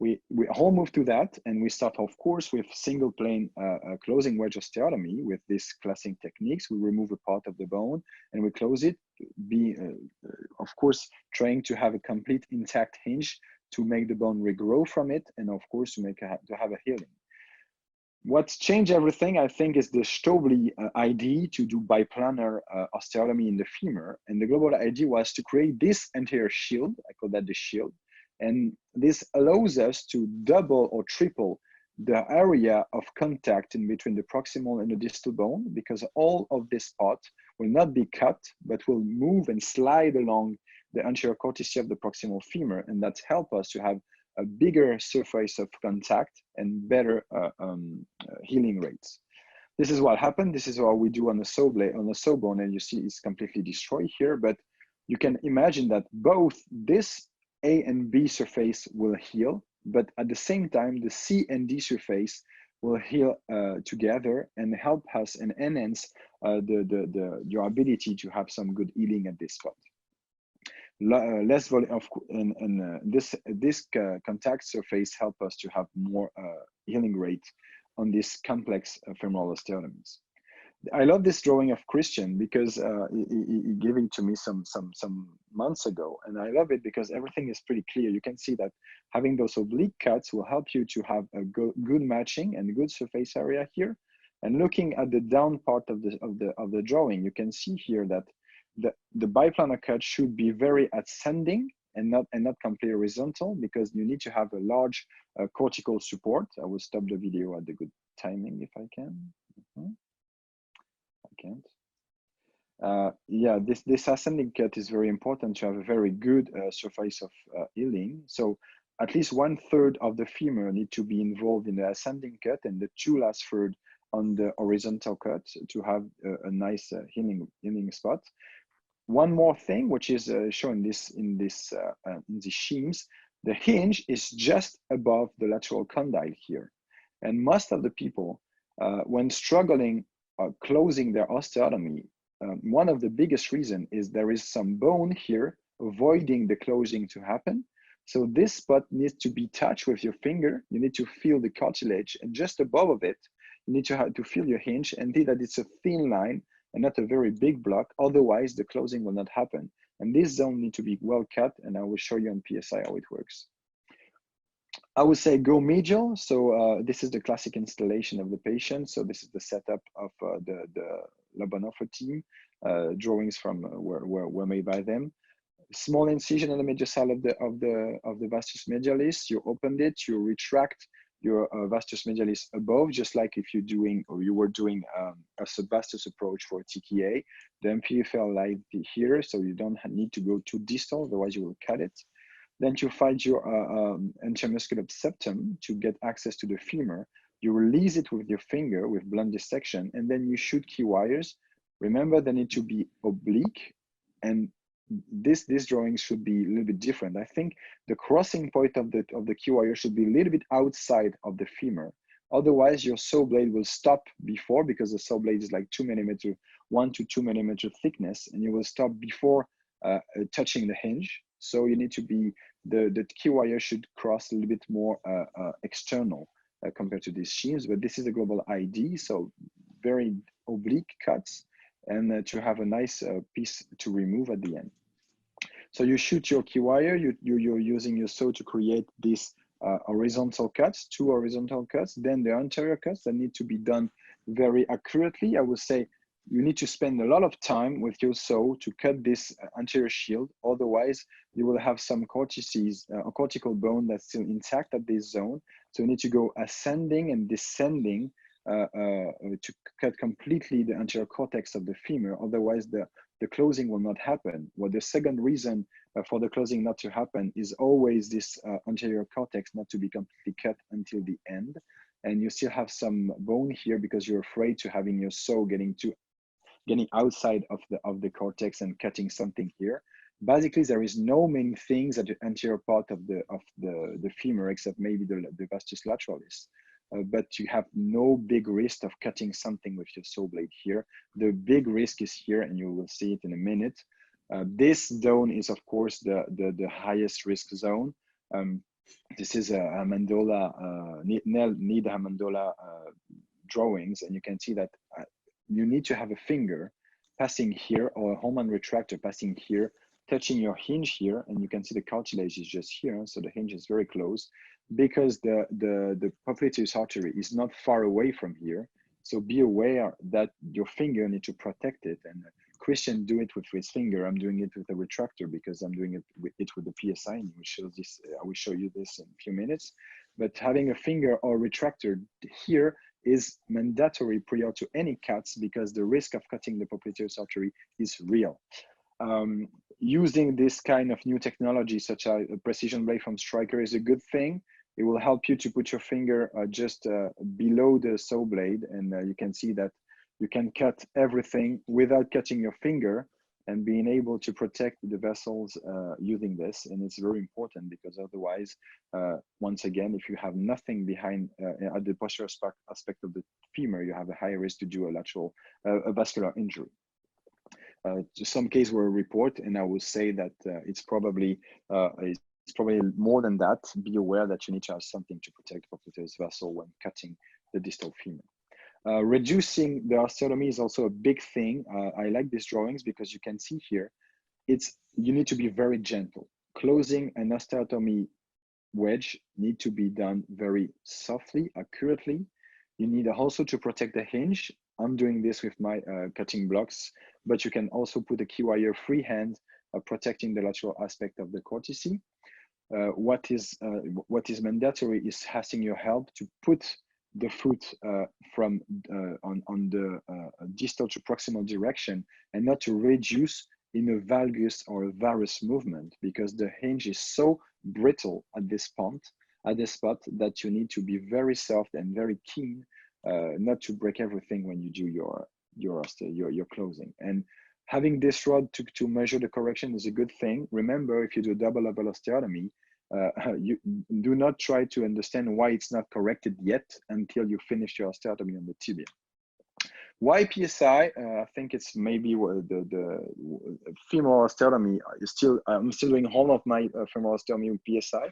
S4: We all move to that, and we start, of course, with single plane closing wedge osteotomy with this classic techniques. We remove a part of the bone and we close it, of course, trying to have a complete intact hinge to make the bone regrow from it, and of course, to have a healing. What's changed everything, I think, is the Stobli idea to do biplanar osteotomy in the femur. And the global idea was to create this entire shield, I call that the shield. And this allows us to double or triple the area of contact in between the proximal and the distal bone, because all of this part will not be cut, but will move and slide along the anterior cortice of the proximal femur. And that helps us to have a bigger surface of contact and better healing rates. This is what happened. This is what we do on the saw blade, on the saw bone, and you see it's completely destroyed here. But you can imagine that both this A and B surface will heal, but at the same time, the C and D surface will heal together and help us and enhance your ability to have some good healing at this spot. Less volume of this contact surface help us to have more healing rate on this complex femoral osteotomies. I love this drawing of Kristian because he gave it to me some months ago, and I love it because everything is pretty clear. You can see that having those oblique cuts will help you to have a good matching and good surface area here. And looking at the down part of the drawing, you can see here that the biplanar cut should be very ascending and not completely horizontal, because you need to have a large cortical support. I will stop the video at the good timing if I can. I can't. Yeah, this ascending cut is very important to have a very good surface of healing. So at least 1/3 of the femur need to be involved in the ascending cut, and the 2 last third on the horizontal cut to have a nice healing spot. One more thing, which is shown in the schemes, the hinge is just above the lateral condyle here, and most of the people, when struggling closing their osteotomy, one of the biggest reason is there is some bone here avoiding the closing to happen. So this spot needs to be touched with your finger. You need to feel the cartilage, and just above of it, you need to have to feel your hinge and see that it's a thin line and not a very big block. Otherwise, the closing will not happen. And this zone needs to be well cut, and I will show you on PSI how it works. I would say go medial. So this is the classic installation of the patient. So this is the setup of the Bonhoeffer team. Drawings from were made by them. Small incision on the medial side of the vastus medialis. You opened it. You retract your vastus medialis above, just like if you're doing or you were doing a subvastus approach for TKA. The MPFL lies here, so you don't need to go too distal, otherwise you will cut it. Then you find your intramuscular septum to get access to the femur. You release it with your finger with blunt dissection, and then you shoot key wires. Remember, they need to be oblique, and this drawing should be a little bit different. I think the crossing point of the key wire should be a little bit outside of the femur. Otherwise, your saw blade will stop before, because the saw blade is like 1 to 2 millimeter thickness, and you will stop before touching the hinge. So you need to be, the key wire should cross a little bit more external compared to these schemes, but this is a global ID, so very oblique cuts, and to have a nice piece to remove at the end. So you shoot your key wire, you're using your saw to create these horizontal cuts, 2 horizontal cuts, then the anterior cuts that need to be done very accurately. I would say you need to spend a lot of time with your saw to cut this anterior shield. Otherwise, you will have some cortices, a cortical bone that's still intact at this zone. So you need to go ascending and descending to cut completely the anterior cortex of the femur. Otherwise, the closing will not happen. Well, the second reason for the closing not to happen is always this anterior cortex not to be completely cut until the end. And you still have some bone here because you're afraid to having your saw getting outside of the cortex and cutting something here. Basically, there is no many things at the anterior part of the femur except maybe the vastus lateralis. But you have no big risk of cutting something with your saw blade here. The big risk is here, and you will see it in a minute. This zone is, of course, the highest risk zone. This is a Amendola, Nida Amendola drawings, and you can see that you need to have a finger passing here, or a Holman retractor passing here, touching your hinge here, and you can see the cartilage is just here, so the hinge is very close, because the popliteus artery is not far away from here. So be aware that your finger need to protect it. And Kristian do it with his finger. I'm doing it with a retractor because I'm doing it with the PSI. And I will show you this in a few minutes. But having a finger or retractor here is mandatory prior to any cuts, because the risk of cutting the popliteus artery is real. Using this kind of new technology, such as a precision blade from Stryker, is a good thing. It will help you to put your finger just below the saw blade, and you can see that you can cut everything without cutting your finger, and being able to protect the vessels using this. And it's very important because otherwise, once again, if you have nothing behind at the posterior aspect of the femur, you have a higher risk to do a lateral a vascular injury. Some cases were reported, and I would say that it's probably more than that. Be aware that you need to have something to protect the vessel when cutting the distal femur. Reducing the osteotomy is also a big thing. I like these drawings because you can see here, you need to be very gentle. Closing an osteotomy wedge need to be done very softly, accurately. You need also to protect the hinge. I'm doing this with my cutting blocks, but you can also put a key wire freehand protecting the lateral aspect of the cortice. What is mandatory is asking your help to put the foot from on the distal to proximal direction, and not to reduce in a valgus or a varus movement, because the hinge is so brittle at this spot that you need to be very soft and very keen not to break everything when you do your closing. And having this rod to measure the correction is a good thing. Remember, if you do a double level osteotomy, you do not try to understand why it's not corrected yet until you finish your osteotomy on the tibia. Why PSI? I think it's maybe the femoral osteotomy is I'm still doing all of my femoral osteotomy with PSI,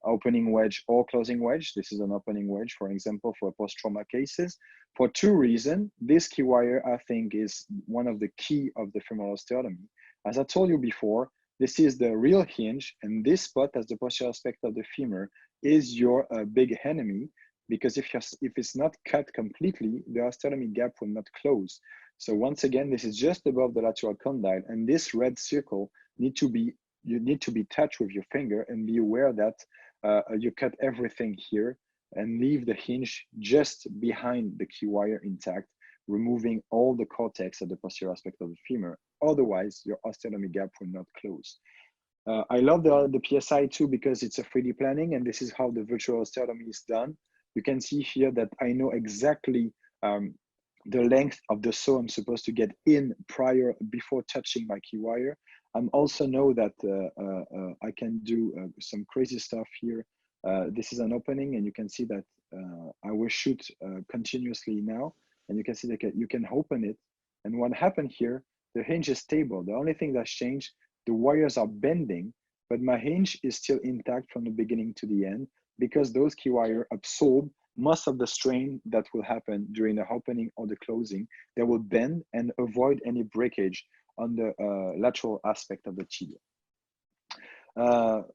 S4: opening wedge or closing wedge. This is an opening wedge, for example, for post-trauma cases. For two reasons, this key wire, I think, is one of the key of the femoral osteotomy. As I told you before, this is the real hinge, and this spot, as the posterior aspect of the femur, is your big enemy, because if it's not cut completely, the osteotomy gap will not close. So once again, this is just above the lateral condyle, and this red circle you need to be touched with your finger, and be aware that you cut everything here and leave the hinge just behind the key wire intact, removing all the cortex at the posterior aspect of the femur. Otherwise, your osteotomy gap will not close. I love the PSI too, because it's a 3D planning, and this is how the virtual osteotomy is done. You can see here that I know exactly the length of the saw I'm supposed to get in before touching my key wire. I also know that I can do some crazy stuff here. This is an opening, and you can see that I will shoot continuously now, and you can see that you can open it. And what happened here, the hinge is stable. The only thing that's changed, the wires are bending, but my hinge is still intact from the beginning to the end, because those key wires absorb most of the strain that will happen during the opening or the closing. They will bend and avoid any breakage on the lateral aspect of the tibia.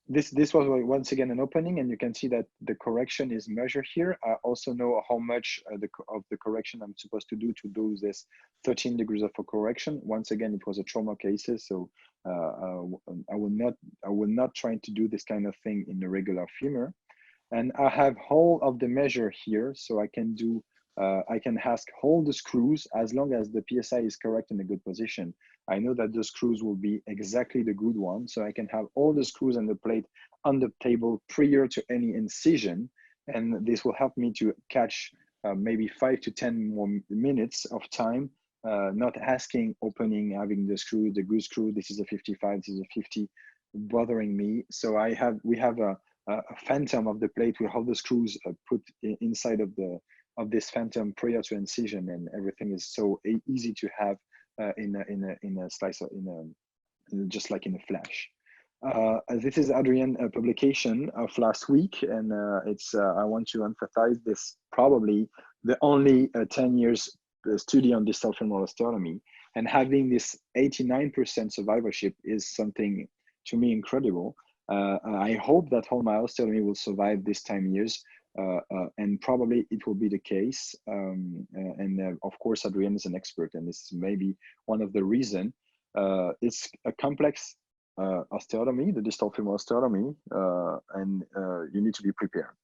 S4: This was once again an opening, and you can see that the correction is measured here. I also know how much of the correction I'm supposed to do this 13 degrees of a correction. Once again, it was a trauma cases, so I will not try to do this kind of thing in the regular femur. And I have all of the measure here, so I can do I can ask all the screws as long as the PSI is correct in a good position. I know that the screws will be exactly the good one, so I can have all the screws and the plate on the table prior to any incision, and this will help me to catch maybe 5 to 10 more minutes of time, not asking, opening, having the screw, the good screw, this is a 55, this is a 50, bothering me. So we have a phantom of the plate with all the screws put inside of this phantom prior to incision, and everything is so easy to have in a slice just like in a flash. This is Adrian publication of last week, and it's I want to emphasize this, probably the only 10 years study on distal femoral osteotomy, and having this 89% survivorship is something to me incredible. I hope that all my osteotomy will survive this 10 years, and probably it will be the case. Of course, Adrian is an expert, and this is maybe one of the reasons. It's a complex osteotomy, the distal femoral osteotomy, and you need to be prepared.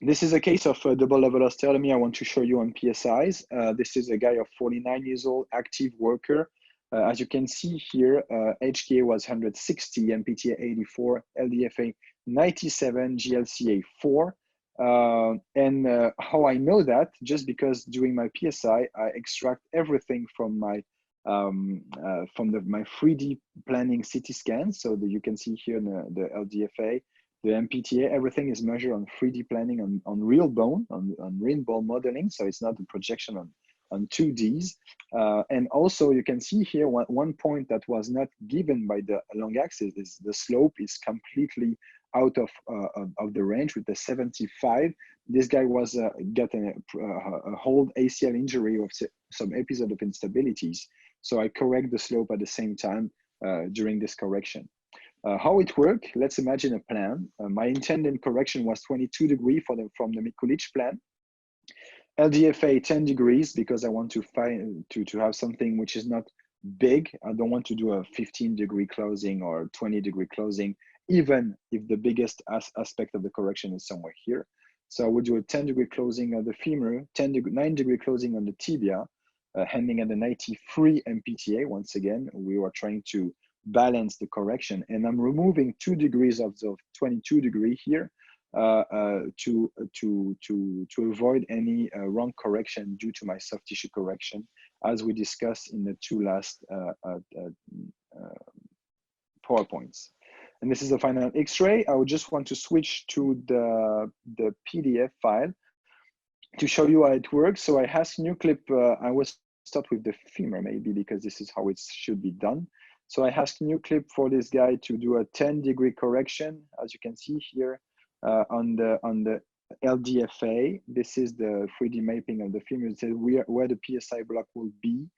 S4: This is a case of a double level osteotomy I want to show you on PSIs. This is a guy of 49 years old, active worker. As you can see here, HKA was 160, MPTA 84, LDFA 97, GLCA 4. And how I know that, just because during my PSI, I extract everything from my my 3D planning CT scan. So you can see here the LDFA, the MPTA, everything is measured on 3D planning on real bone, on real bone modeling. So it's not a projection on 2Ds. And also you can see here one point that was not given by the long axis is the slope is completely out of the range with the 75. This guy was getting a whole ACL injury of some episode of instabilities. So I correct the slope at the same time during this correction. How it worked, let's imagine a plan. My intended correction was 22 degrees from the Mikulicz plan. LDFA 10 degrees because I want to have something which is not big. I don't want to do a 15-degree closing or 20-degree closing, even if the biggest aspect of the correction is somewhere here. So I would do a 10-degree closing of the femur, 9-degree closing on the tibia, ending at the 93 MPTA. Once again, we were trying to balance the correction, and I'm removing 2 degrees of the 22 degree here to avoid any wrong correction due to my soft tissue correction, as we discussed in the 2 last PowerPoints. And this is the final X-ray. I would just want to switch to the PDF file to show you how it works. So I asked Newclip, I will start with the femur maybe because this is how it should be done. So I asked Newclip for this guy to do a 10-degree correction, as you can see here on the LDFA. This is the 3D mapping of the femur. It says where the PSI block will be,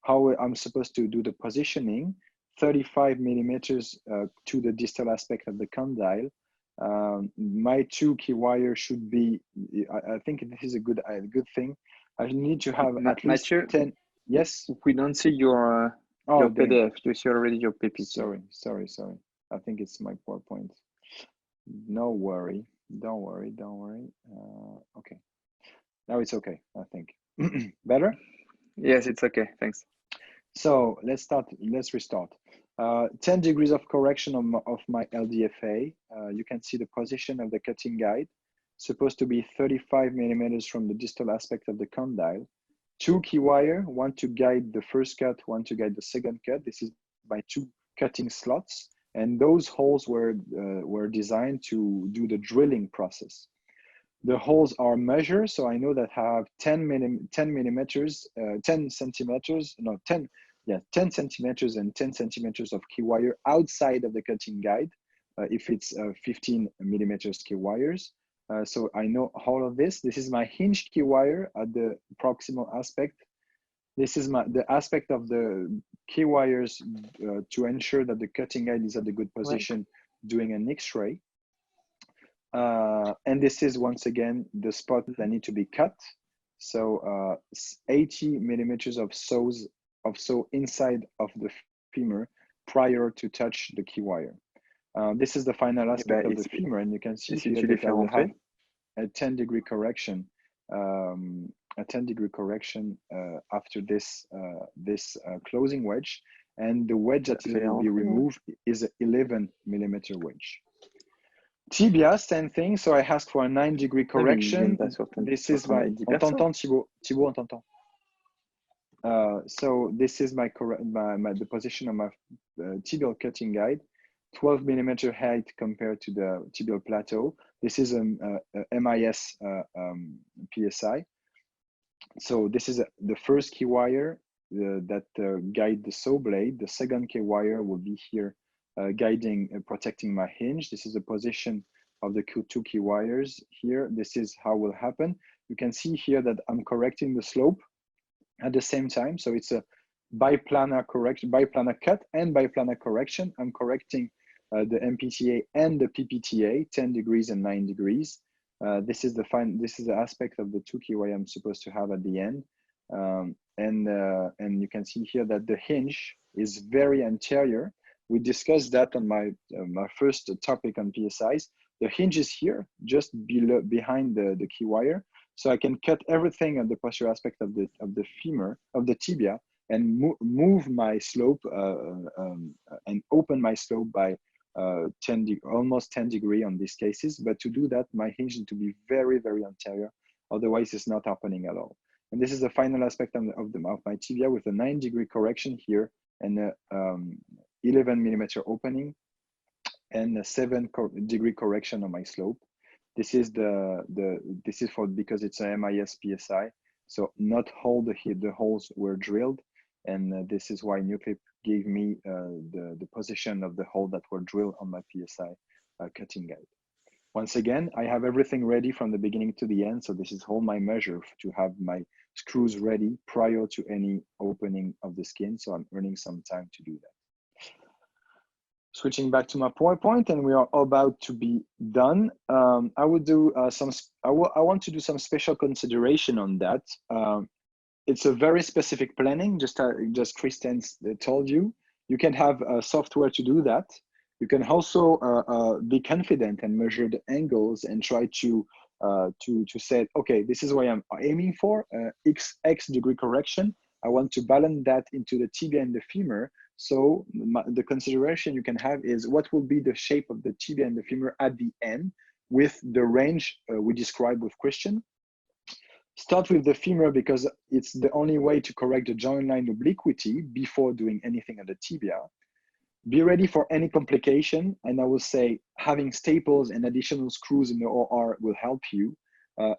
S4: how I'm supposed to do the positioning, 35 millimeters to the distal aspect of the condyle. My 2 key wires should be, I think this is a good thing. I need to have at least
S5: Matthieu,
S4: 10. Yes?
S5: we don't see your PDF. You see already your PPT.
S4: Sorry. I think it's my PowerPoint. No worry. Don't worry. Okay. Now it's okay, I think. Better?
S5: Yes, it's okay. Thanks.
S4: So let's restart. 10 degrees of correction of my LDFA. You can see the position of the cutting guide, supposed to be 35 millimeters from the distal aspect of the condyle. 2 key wire, one to guide the first cut, one to guide the second cut. This is my 2 cutting slots. And those holes were designed to do the drilling process. The holes are measured, so I know that I have 10 centimeters and 10 centimeters of key wire outside of the cutting guide, if it's 15 millimeters key wires. So I know all of this. This is my hinge key wire at the proximal aspect. This is the aspect of the key wires to ensure that the cutting guide is at the good position doing an X-ray. And this is once again the spot that need to be cut. So 80 millimeters of saw inside of the femur prior to touch the key wire. This is the final aspect of the femur, and you can see that I will have a 10-degree correction. A 10-degree correction after this closing wedge, and the wedge that will be removed is an 11 millimeter wedge. Tibia, same thing. So I asked for a 9-degree correction. This is my. On t'entend, Thibaut, on t'entend. So this is the position of my tibial cutting guide, 12 millimeter height compared to the tibial plateau. This is a MIS PSI. So this is the first key wire that guide the saw blade. The second key wire will be here guiding and protecting my hinge. This is the position of the 2 key wires here. This is how it will happen. You can see here that I'm correcting the slope at the same time. So it's a biplanar correction, biplanar cut and biplanar correction. I'm correcting the MPTA and the PPTA, 10 degrees and 9 degrees. This is the aspect of the 2 key wire I'm supposed to have at the end. And you can see here that the hinge is very anterior. We discussed that on my first topic on PSIs. The hinge is here, just behind the key wire. So I can cut everything at the posterior aspect of the femur, of the tibia, and move my slope and open my slope by almost 10 degrees on these cases. But to do that, my hinge needs to be very, very anterior. Otherwise, it's not happening at all. And this is the final aspect of my tibia with a 9-degree correction here and a 11mm opening and a 7-degree correction on my slope. This is because it's a MIS PSI, so not all the holes were drilled, and this is why Newclip gave me the position of the hole that were drilled on my PSI cutting guide. Once again, I have everything ready from the beginning to the end, so this is all my measure to have my screws ready prior to any opening of the skin, so I'm earning some time to do that. Switching back to my PowerPoint, and we are about to be done. I will do I want to do some special consideration on that. It's a very specific planning, just Kristian told you. You can have software to do that. You can also be confident and measure the angles and try to say, okay, this is what I'm aiming for, X degree correction. I want to balance that into the tibia and the femur. So the consideration you can have is what will be the shape of the tibia and the femur at the end with the range we described with Kristian. Start with the femur because it's the only way to correct the joint line obliquity before doing anything at the tibia. Be ready for any complication, and I will say having staples and additional screws in the OR will help you.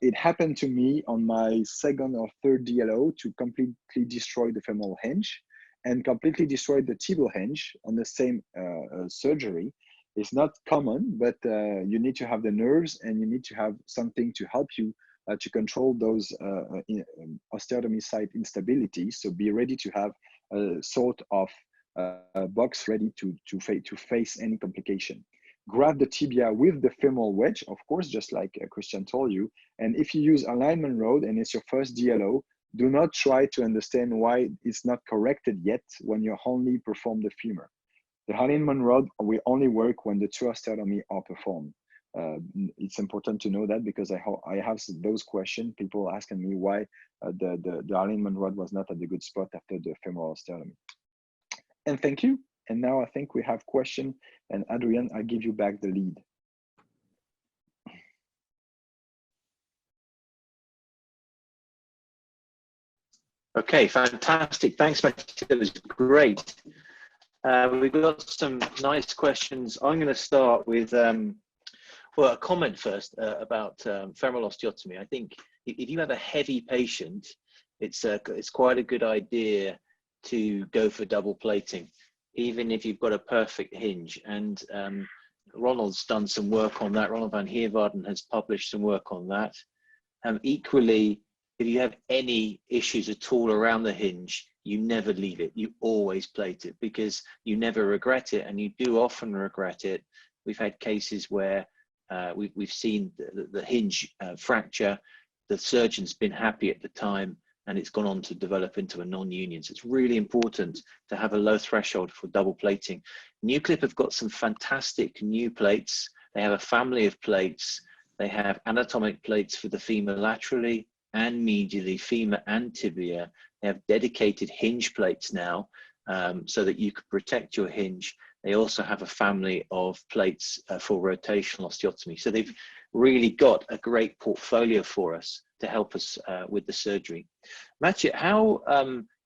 S4: It happened to me on my second or third DLO to completely destroy the femoral hinge and completely destroy the tibial hinge on the same surgery. It's not common, but you need to have the nerves and you need to have something to help you to control those osteotomy site instabilities. So be ready to have a sort of box ready to face any complication. Grab the tibia with the femoral wedge, of course, just like Kristian told you. And if you use alignment rod and it's your first DLO, do not try to understand why it's not corrected yet when you only perform the femur. The alignment rod will only work when the two osteotomy are performed. It's important to know that because I have those questions, people asking me why the alignment rod was not at the good spot after the femoral osteotomy. And thank you. And now I think we have question. And Adrian, I give you back the lead.
S3: Okay, fantastic. Thanks, Matthieu. That was great. We've got some nice questions. I'm going to start with well, a comment first about femoral osteotomy. I think if you have a heavy patient, it's quite a good idea to go for double plating, even if you've got a perfect hinge. And Ronald's done some work on that. Ronald van Heerwaarden has published some work on that. Equally, if you have any issues at all around the hinge, you never leave it. You always plate it because you never regret it, and you do often regret it. We've had cases where we've seen the hinge fracture. The surgeon's been happy at the time, and it's gone on to develop into a non-union. So it's really important to have a low threshold for double plating. Newclip have got some fantastic new plates. They have a family of plates. They have anatomic plates for the femur laterally and medially, femur and tibia. They have dedicated hinge plates now so that you can protect your hinge. They also have a family of plates for rotational osteotomy. So they've really got a great portfolio for us to help us with the surgery. Matthieu, how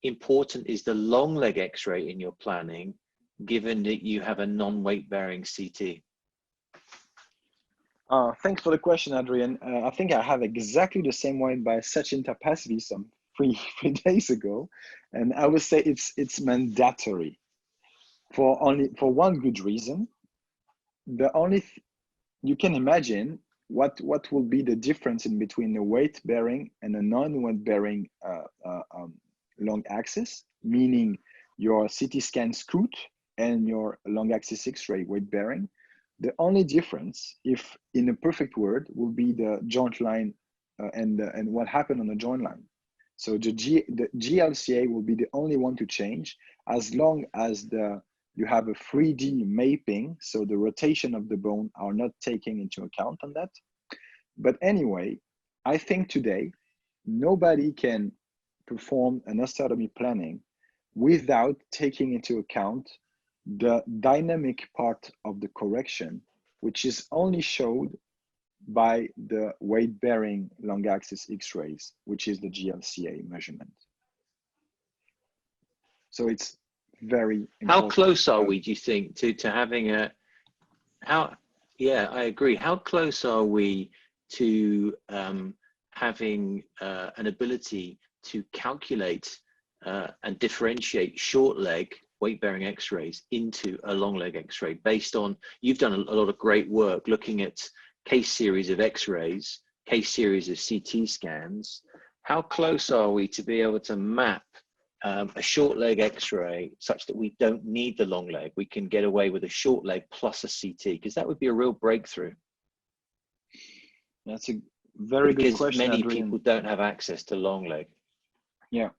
S3: important is the long leg X-ray in your planning, given that you have a non-weight bearing CT?
S4: Thanks for the question, Adrian. I think I have exactly the same one by Sachin Tapasvi some three days ago, and I would say it's mandatory for one good reason. You can imagine what will be the difference in between a weight bearing and a non-weight bearing long axis, meaning your CT scan scoot and your long axis X-ray weight bearing. The only difference, if in a perfect world, will be the joint line and what happened on the joint line. So the GLCA will be the only one to change, as long as you have a 3D mapping, so the rotation of the bone are not taking into account on that. But anyway, I think today, nobody can perform an osteotomy planning without taking into account the dynamic part of the correction, which is only showed by the weight-bearing long axis X-rays, which is the GLCA measurement. So it's very important.
S3: How close are we, do you think, to having a, yeah, I agree. How close are we to having an ability to calculate and differentiate short leg weight-bearing X-rays into a long leg X-ray based on, you've done a lot of great work looking at case series of X-rays, case series of CT scans. How close are we to be able to map a short leg X-ray such that we don't need the long leg? We can get away with a short leg plus a CT, because that would be a real breakthrough.
S4: That's a very good question.
S3: Many
S4: Adrian.
S3: people don't have access to long leg.
S4: Yeah,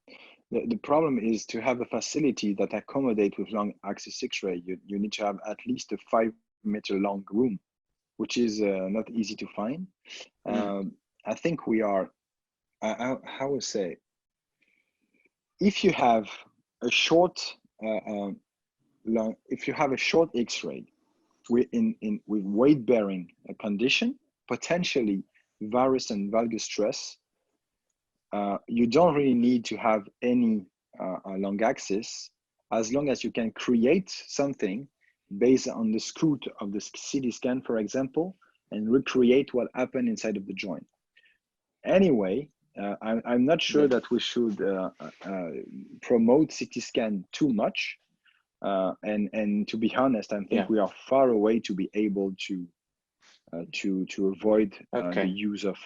S4: the problem is to have a facility that accommodate with long axis X-ray. You need to have at least a 5-meter long room, which is not easy to find. I think we are, how would say, if you have a short if you have a short X-ray with weight-bearing condition, potentially varus and valgus stress, you don't really need to have any long axis, as long as you can create something based on the scoot of the CT scan, for example, and recreate what happened inside of the joint. Anyway, I'm not sure that we should promote CT scan too much. And to be honest, I think we are far away to be able to avoid the use of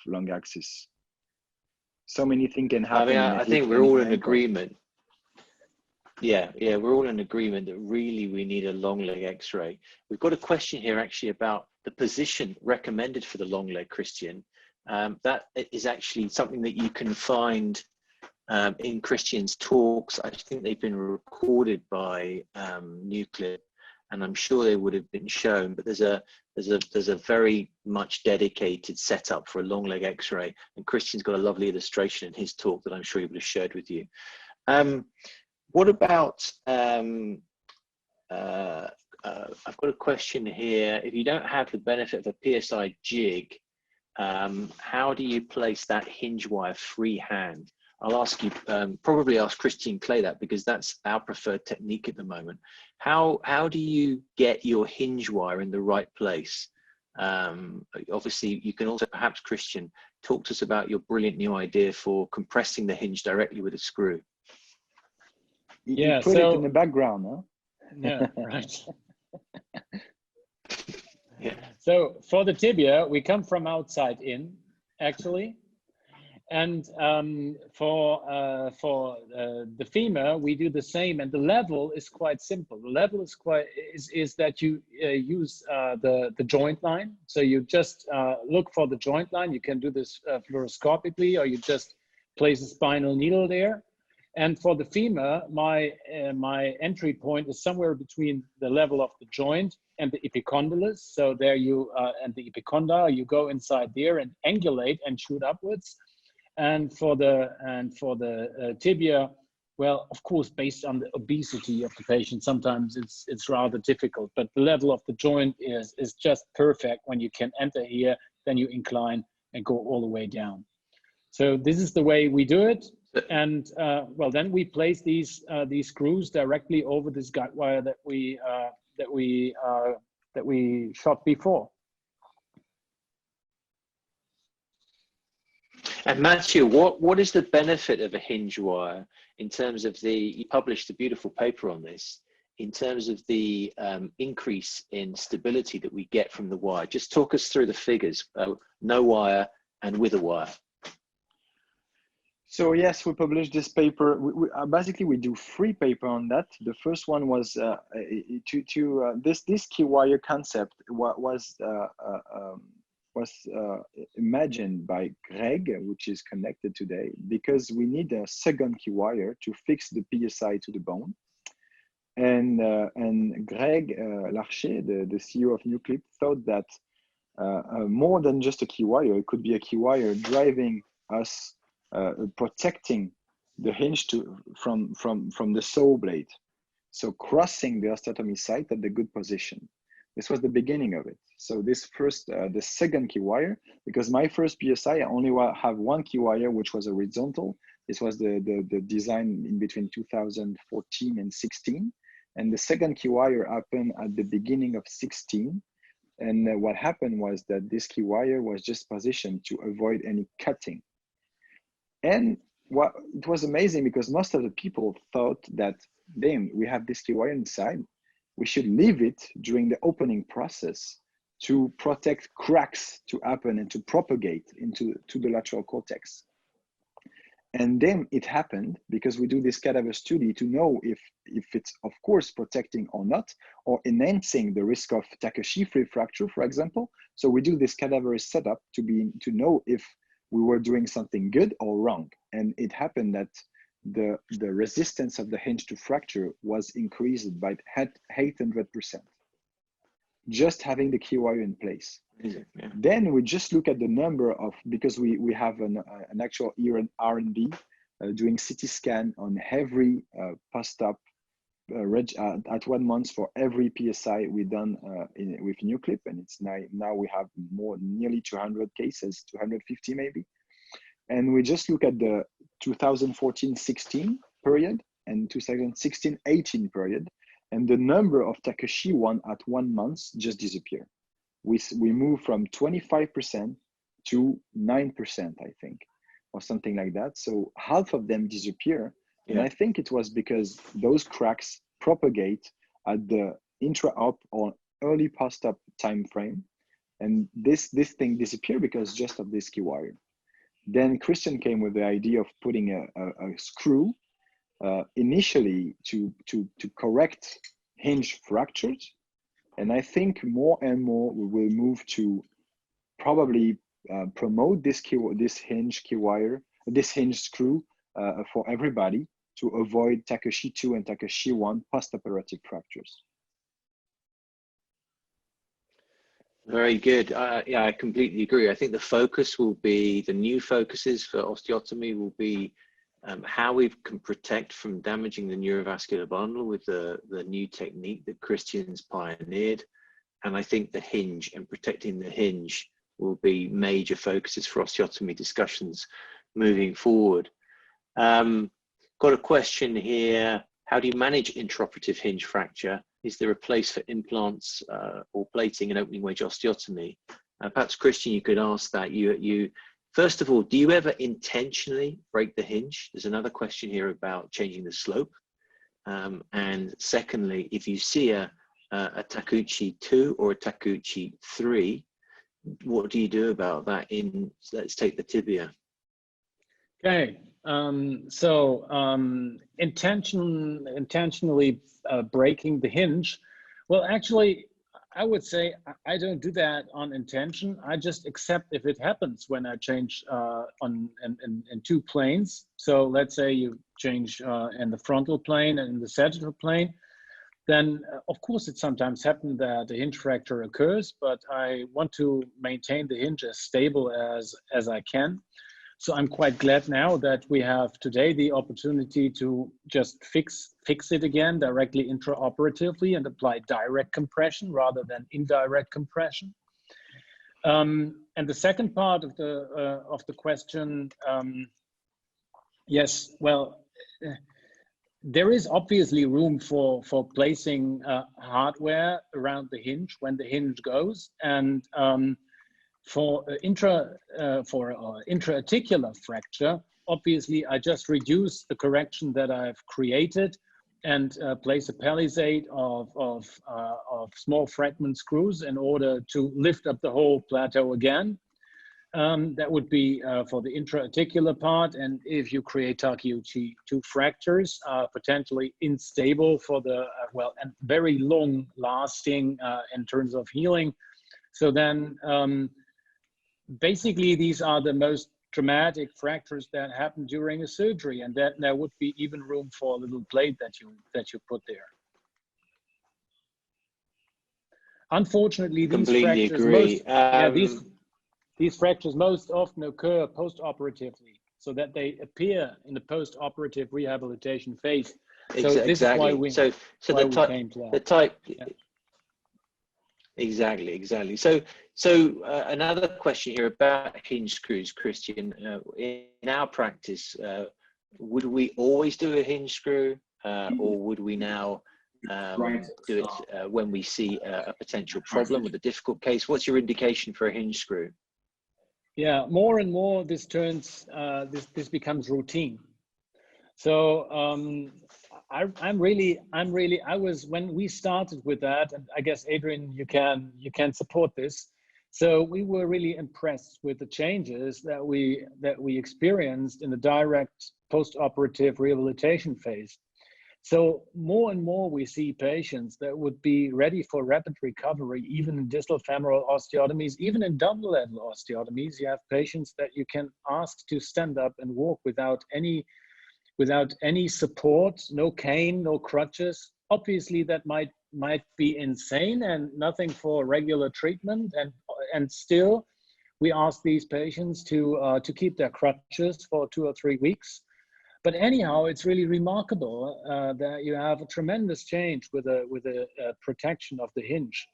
S4: long axis. So many things can happen.
S3: I think we're all in agreement. Yeah, we're all in agreement that really we need a long leg X-ray. We've got a question here actually about the position recommended for the long leg, Kristian. That is actually something that you can find in Kristian's talks. I think they've been recorded by Newclip, and I'm sure they would have been shown, but there's a very much dedicated setup for a long leg X-ray, and Kristian's got a lovely illustration in his talk that I'm sure he would have shared with you. What about, I've got a question here. If you don't have the benefit of a PSI jig, how do you place that hinge wire freehand? I'll ask you, probably ask Kristian KLEY that, because that's our preferred technique at the moment. How do you get your hinge wire in the right place? Obviously, you can also, perhaps, Kristian, talk to us about your brilliant new idea for compressing the hinge directly with a screw.
S4: You put it in the background, huh?
S2: Yeah, right. Yeah. So for the tibia, we come from outside in, actually. And for the femur, we do the same, and the level is quite simple. The level is that you use the joint line. So you just look for the joint line. You can do this fluoroscopically, or you just place a spinal needle there. And for the femur, my entry point is somewhere between the level of the joint and the epicondylus. So there you and the epicondyl, you go inside there and angulate and shoot upwards. And for the tibia, well, of course, based on the obesity of the patient, sometimes it's rather difficult. But the level of the joint is just perfect. When you can enter here, then you incline and go all the way down. So this is the way we do it. And well, then we place these screws directly over this guide wire that we shot before.
S3: And Matthieu, what is the benefit of a hinge wire in terms of you published a beautiful paper on this, in terms of the increase in stability that we get from the wire? Just talk us through the figures, no wire and with a wire.
S4: So yes, we published this paper. Basically, we do 3 papers on that. The first one was this key wire concept was imagined by Greg, which is connected today, because we need a second key wire to fix the PSI to the bone. And Greg Larcher, the CEO of Newclip, thought that more than just a key wire, it could be a key wire driving us, protecting the hinge from the saw blade. So crossing the osteotomy site at the good position. This was the beginning of it. So this first, the second key wire, because my first PSI, I only have one key wire, which was horizontal. This was the design in between 2014 and 16. And the second key wire happened at the beginning of 16. And what happened was that this key wire was just positioned to avoid any cutting. And it was amazing because most of the people thought that, damn, we have this key wire inside. We should leave it during the opening process to protect cracks to happen and to propagate to the lateral cortex. And then it happened because we do this cadaver study to know if it's, of course, protecting or not, or enhancing the risk of Takashi-free fracture, for example. So we do this cadaver setup to know if we were doing something good or wrong. And it happened that the resistance of the hinge to fracture was increased by 800%, just having the key wire in place.
S3: Yeah.
S4: Then we just look at the number of, because we have an actual R&D doing CT scan on every post-op at 1 month for every PSI we done with Newclip, and it's now we have nearly 200 cases, 250 maybe. And we just look at the 2014-16 period and 2016-18 period, and the number of Takashi one at 1 month just disappear. We move from 25% to 9%, I think, or something like that. So half of them disappear. Yeah. And I think it was because those cracks propagate at the intra-op or early post-op time frame. And this thing disappeared because just of this key wire. Then Kristian came with the idea of putting a screw initially to correct hinge fractures. And I think more and more we will move to probably promote this hinge screw for everybody to avoid Takashi 2 and Takashi 1 post-operative fractures.
S3: Very good. Yeah, I completely agree. I think the focus will be, the new focuses for osteotomy will be how we can protect from damaging the neurovascular bundle with the new technique that Kristian's pioneered. And I think the hinge and protecting the hinge will be major focuses for osteotomy discussions moving forward. Got a question here. How do you manage intraoperative hinge fracture? Is there a place for implants or plating and opening wedge osteotomy? Perhaps Kristian, you could ask that. First of all, do you ever intentionally break the hinge? There's another question here about changing the slope. And secondly, if you see a Takeuchi 2 or a Takeuchi 3, what do you do about that let's take the tibia?
S2: Okay, intentionally breaking the hinge. Well, actually, I would say I don't do that on intention. I just accept if it happens when I change in two planes. So let's say you change in the frontal plane and in the sagittal plane, then of course it sometimes happens that a hinge fracture occurs, but I want to maintain the hinge as stable as I can. So I'm quite glad now that we have today the opportunity to just fix it again directly intraoperatively and apply direct compression rather than indirect compression. And the second part of the question, yes, well, there is obviously room for placing hardware around the hinge when the hinge goes, and for intra-articular fracture, obviously I just reduce the correction that I've created and place a palisade of small fragment screws in order to lift up the whole plateau again. That would be for the intra-articular part. And if you create Takeuchi 2 fractures, potentially unstable for the, and very long lasting in terms of healing. So then, basically, these are the most traumatic fractures that happen during a surgery, and that there would be even room for a little plate that you put there. Unfortunately, these fractures most often occur post-operatively, so that they appear in the post-operative rehabilitation phase. So
S3: Exactly.
S2: This is why we,
S3: so the type. Exactly. So another question here about hinge screws, Kristian. In our practice, would we always do a hinge screw, or would we now do it when we see a potential problem with a difficult case? What's your indication for a hinge screw?
S2: Yeah, more and more this turns, this becomes routine. So I was, when we started with that, and I guess Adrian, you can support this. So we were really impressed with the changes that we experienced in the direct post-operative rehabilitation phase. So more and more we see patients that would be ready for rapid recovery, even in distal femoral osteotomies, even in double level osteotomies. You have patients that you can ask to stand up and walk without any support, no cane, no crutches. Obviously that might be insane and nothing for regular treatment, and still we ask these patients to keep their crutches for 2 or 3 weeks. But anyhow, it's really remarkable that you have a tremendous change with a protection of the hinge.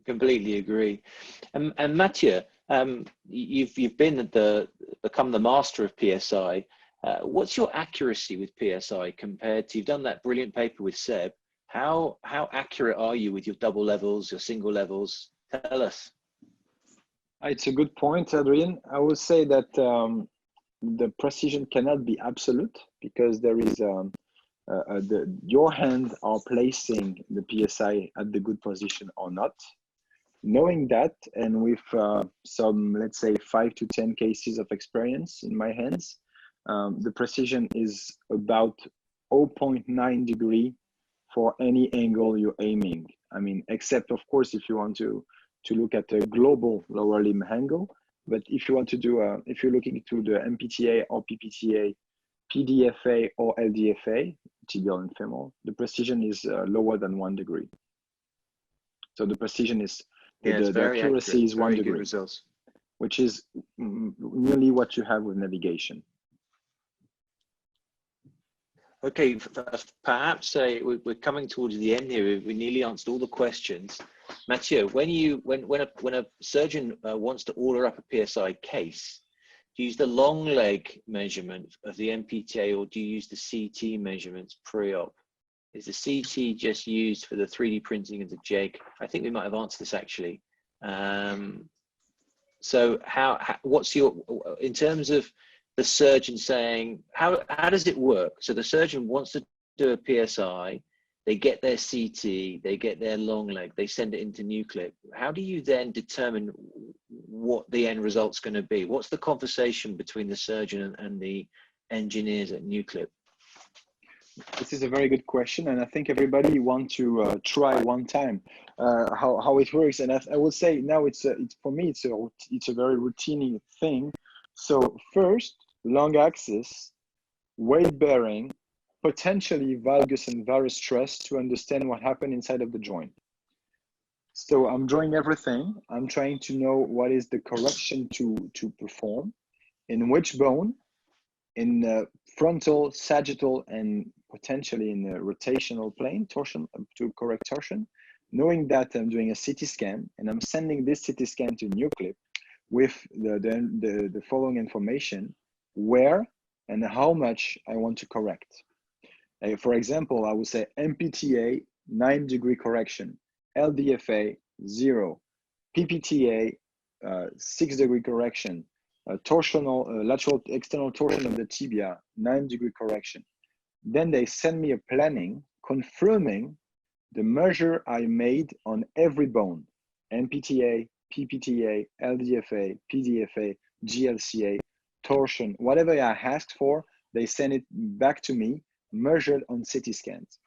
S3: Completely agree. And Matthieu, you've become the master of PSI. What's your accuracy with PSI compared to, you've done that brilliant paper with Seb. How accurate are you with your double levels, your single levels? Tell us.
S4: It's a good point, Adrian. I would say that the precision cannot be absolute, because there is your hands are placing the PSI at the good position or not. Knowing that, and with some, let's say, 5 to 10 cases of experience in my hands, the precision is about 0.9 degree for any angle you're aiming. I mean, except of course if you want to look at a global lower limb angle. But if you want to do, if you're looking to the MPTA or PPTA, PDFA or LDFA, tibial and femoral, the precision is lower than 1 degree. So the precision is, the accuracy is 1 degree, which is nearly what you have with navigation.
S3: Okay, perhaps we're coming towards the end here. We nearly answered all the questions. Matthieu, when a surgeon wants to order up a PSI case, do you use the long leg measurement of the MPTA, or do you use the CT measurements pre-op? Is the CT just used for the 3D printing of the JEG? I think we might have answered this actually. So what's your, in terms of the surgeon saying, how does it work? So the surgeon wants to do a PSI, they get their CT, they get their long leg, they send it into Newclip. How do you then determine what the end result's going to be? What's the conversation between the surgeon and the engineers at Newclip?
S4: This is a very good question, and I think everybody wants to try one time how it works. And I would say now it's for me it's a very routine thing. So first, long axis, weight bearing, potentially valgus and varus stress to understand what happened inside of the joint. So I'm drawing everything. I'm trying to know what is the correction to perform, in which bone, in the frontal, sagittal, and potentially in the rotational plane, torsion, to correct torsion. Knowing that I'm doing a CT scan, and I'm sending this CT scan to Newclip with the following information: where and how much I want to correct. For example, I would say MPTA 9 degree correction, LDFA 0, PPTA 6 degree correction, torsional lateral external torsion of the tibia 9 degree correction. Then they send me a planning confirming the measure I made on every bone: MPTA, PPTA, LDFA, PDFA, GLCA, torsion, whatever I asked for, they send it back to me, measured on CT scans.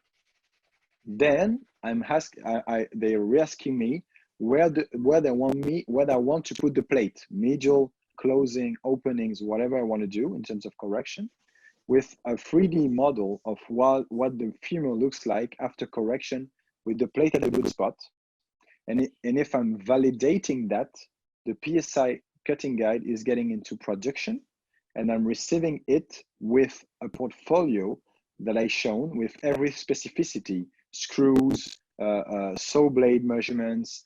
S4: Then they're asking me where they want I want to put the plate, medial, closing, openings, whatever I want to do in terms of correction, with a 3D model of what the femur looks like after correction with the plate at a good spot. And if I'm validating that, the PSI cutting guide is getting into production, and I'm receiving it with a portfolio that I shown with every specificity: screws, saw blade measurements,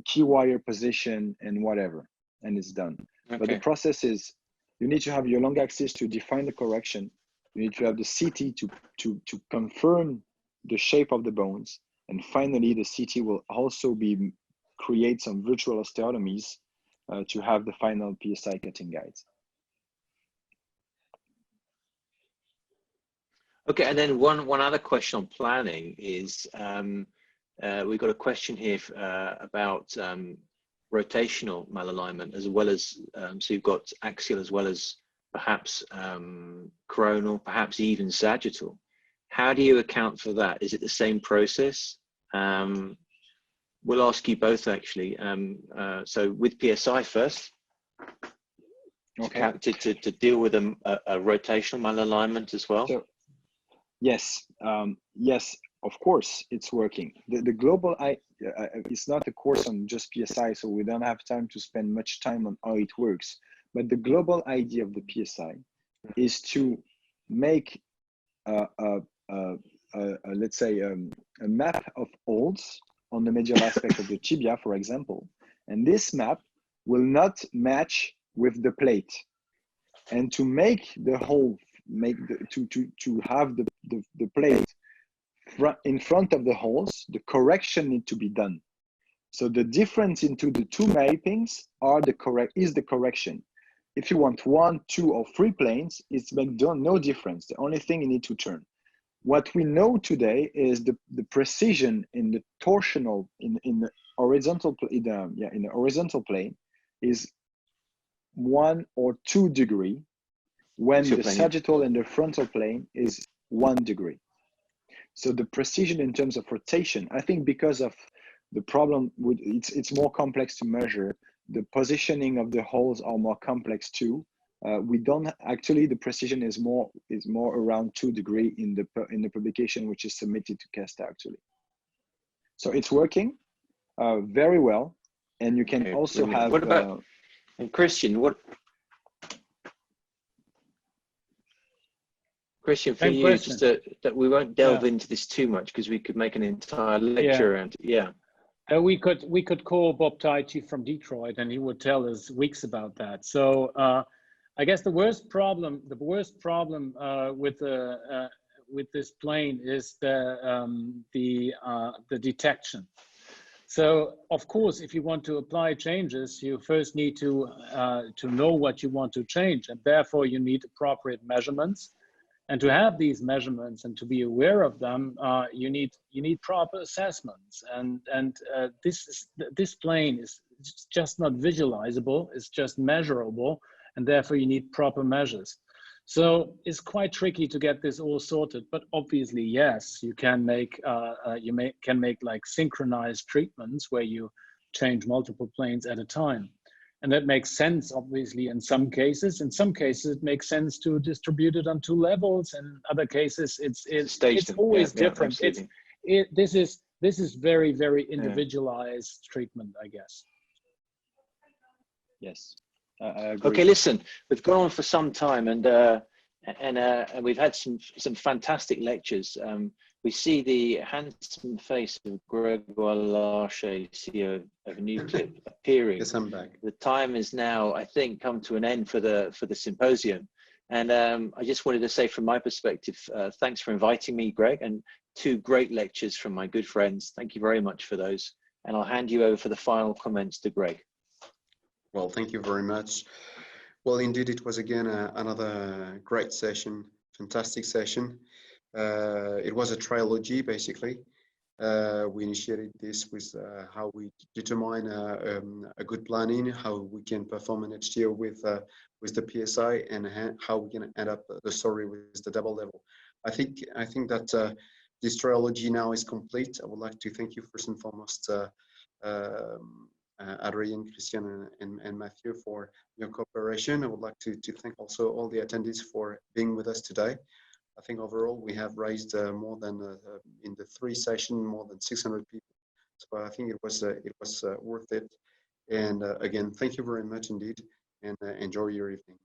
S4: key wire position, and whatever, and it's done.
S3: Okay.
S4: But the process is, you need to have your long axis to define the correction. You need to have the CT to confirm the shape of the bones. And finally, the CT will also create some virtual osteotomies to have the final PSI cutting guides.
S3: Okay, and then one other question on planning is, we've got a question here about rotational malalignment, as well as, so you've got axial as well as perhaps coronal, perhaps even sagittal. How do you account for that? Is it the same process? We'll ask you both actually. So with PSI first,
S4: okay,
S3: to deal with a rotational malalignment as well.
S4: So, yes, yes, of course, it's working. The global, it's not a course on just PSI, so we don't have time to spend much time on how it works. But the global idea of the PSI is to make, let's say, a map of holes on the medial aspect of the tibia, for example. And this map will not match with the plate. And to make the hole, to have the plate in front of the holes, the correction need to be done. So the difference into the two mappings is the correction. If you want 1, 2, or 3 planes, it's no difference. The only thing you need to turn. What we know today is the precision in the torsional, in the horizontal, in the horizontal plane is 1 or 2 degrees, when the sagittal and the frontal plane is 1 degree. So the precision in terms of rotation, I think because of the problem with it's more complex to measure. The positioning of the holes are more complex too. We don't actually, the precision is more around 2 degrees in the publication which is submitted to CASTA actually. So it's working very well, and you can also have.
S3: What about and Kristian? Kristian, for you, just that we won't delve into this too much because we could make an entire lecture around it.
S2: We could call Bob Taichi from Detroit, and he would tell us weeks about that. So I guess the worst problem with this plane is the detection. So of course, if you want to apply changes, you first need to know what you want to change, and therefore you need appropriate measurements. And to have these measurements and to be aware of them, you need proper assessments. And this plane is just not visualizable; it's just measurable, and therefore you need proper measures. So it's quite tricky to get this all sorted. But obviously, yes, you can make like synchronized treatments where you change multiple planes at a time. And that makes sense, obviously, in some cases. In some cases, it makes sense to distribute it on 2 levels. In other cases, it's always different. This is very, very individualized treatment, I guess.
S4: Yes, I agree.
S3: Okay, listen, we've gone on for some time, and we've had some fantastic lectures. We see the handsome face of Grégoire Larcher, CEO of Newclip, appearing.
S1: Yes, I'm back.
S3: The time is now, I think, come to an end for the symposium. And I just wanted to say from my perspective, thanks for inviting me, Greg, and 2 great lectures from my good friends. Thank you very much for those. And I'll hand you over for the final comments to Greg.
S1: Well, thank you very much. Well, indeed, it was again another great session, fantastic session. It was a trilogy, basically. We initiated this with how we determine a good planning, how we can perform an HTO with the PSI, and how we can end up the story with the double level. I think that this trilogy now is complete. I would like to thank you first and foremost, Adrian, Kristian, and Matthieu, for your cooperation. I would like to thank also all the attendees for being with us today. I think overall we have raised more than in the 3 sessions, more than 600 people. So I think it was worth it. And again, thank you very much indeed, and enjoy your evening.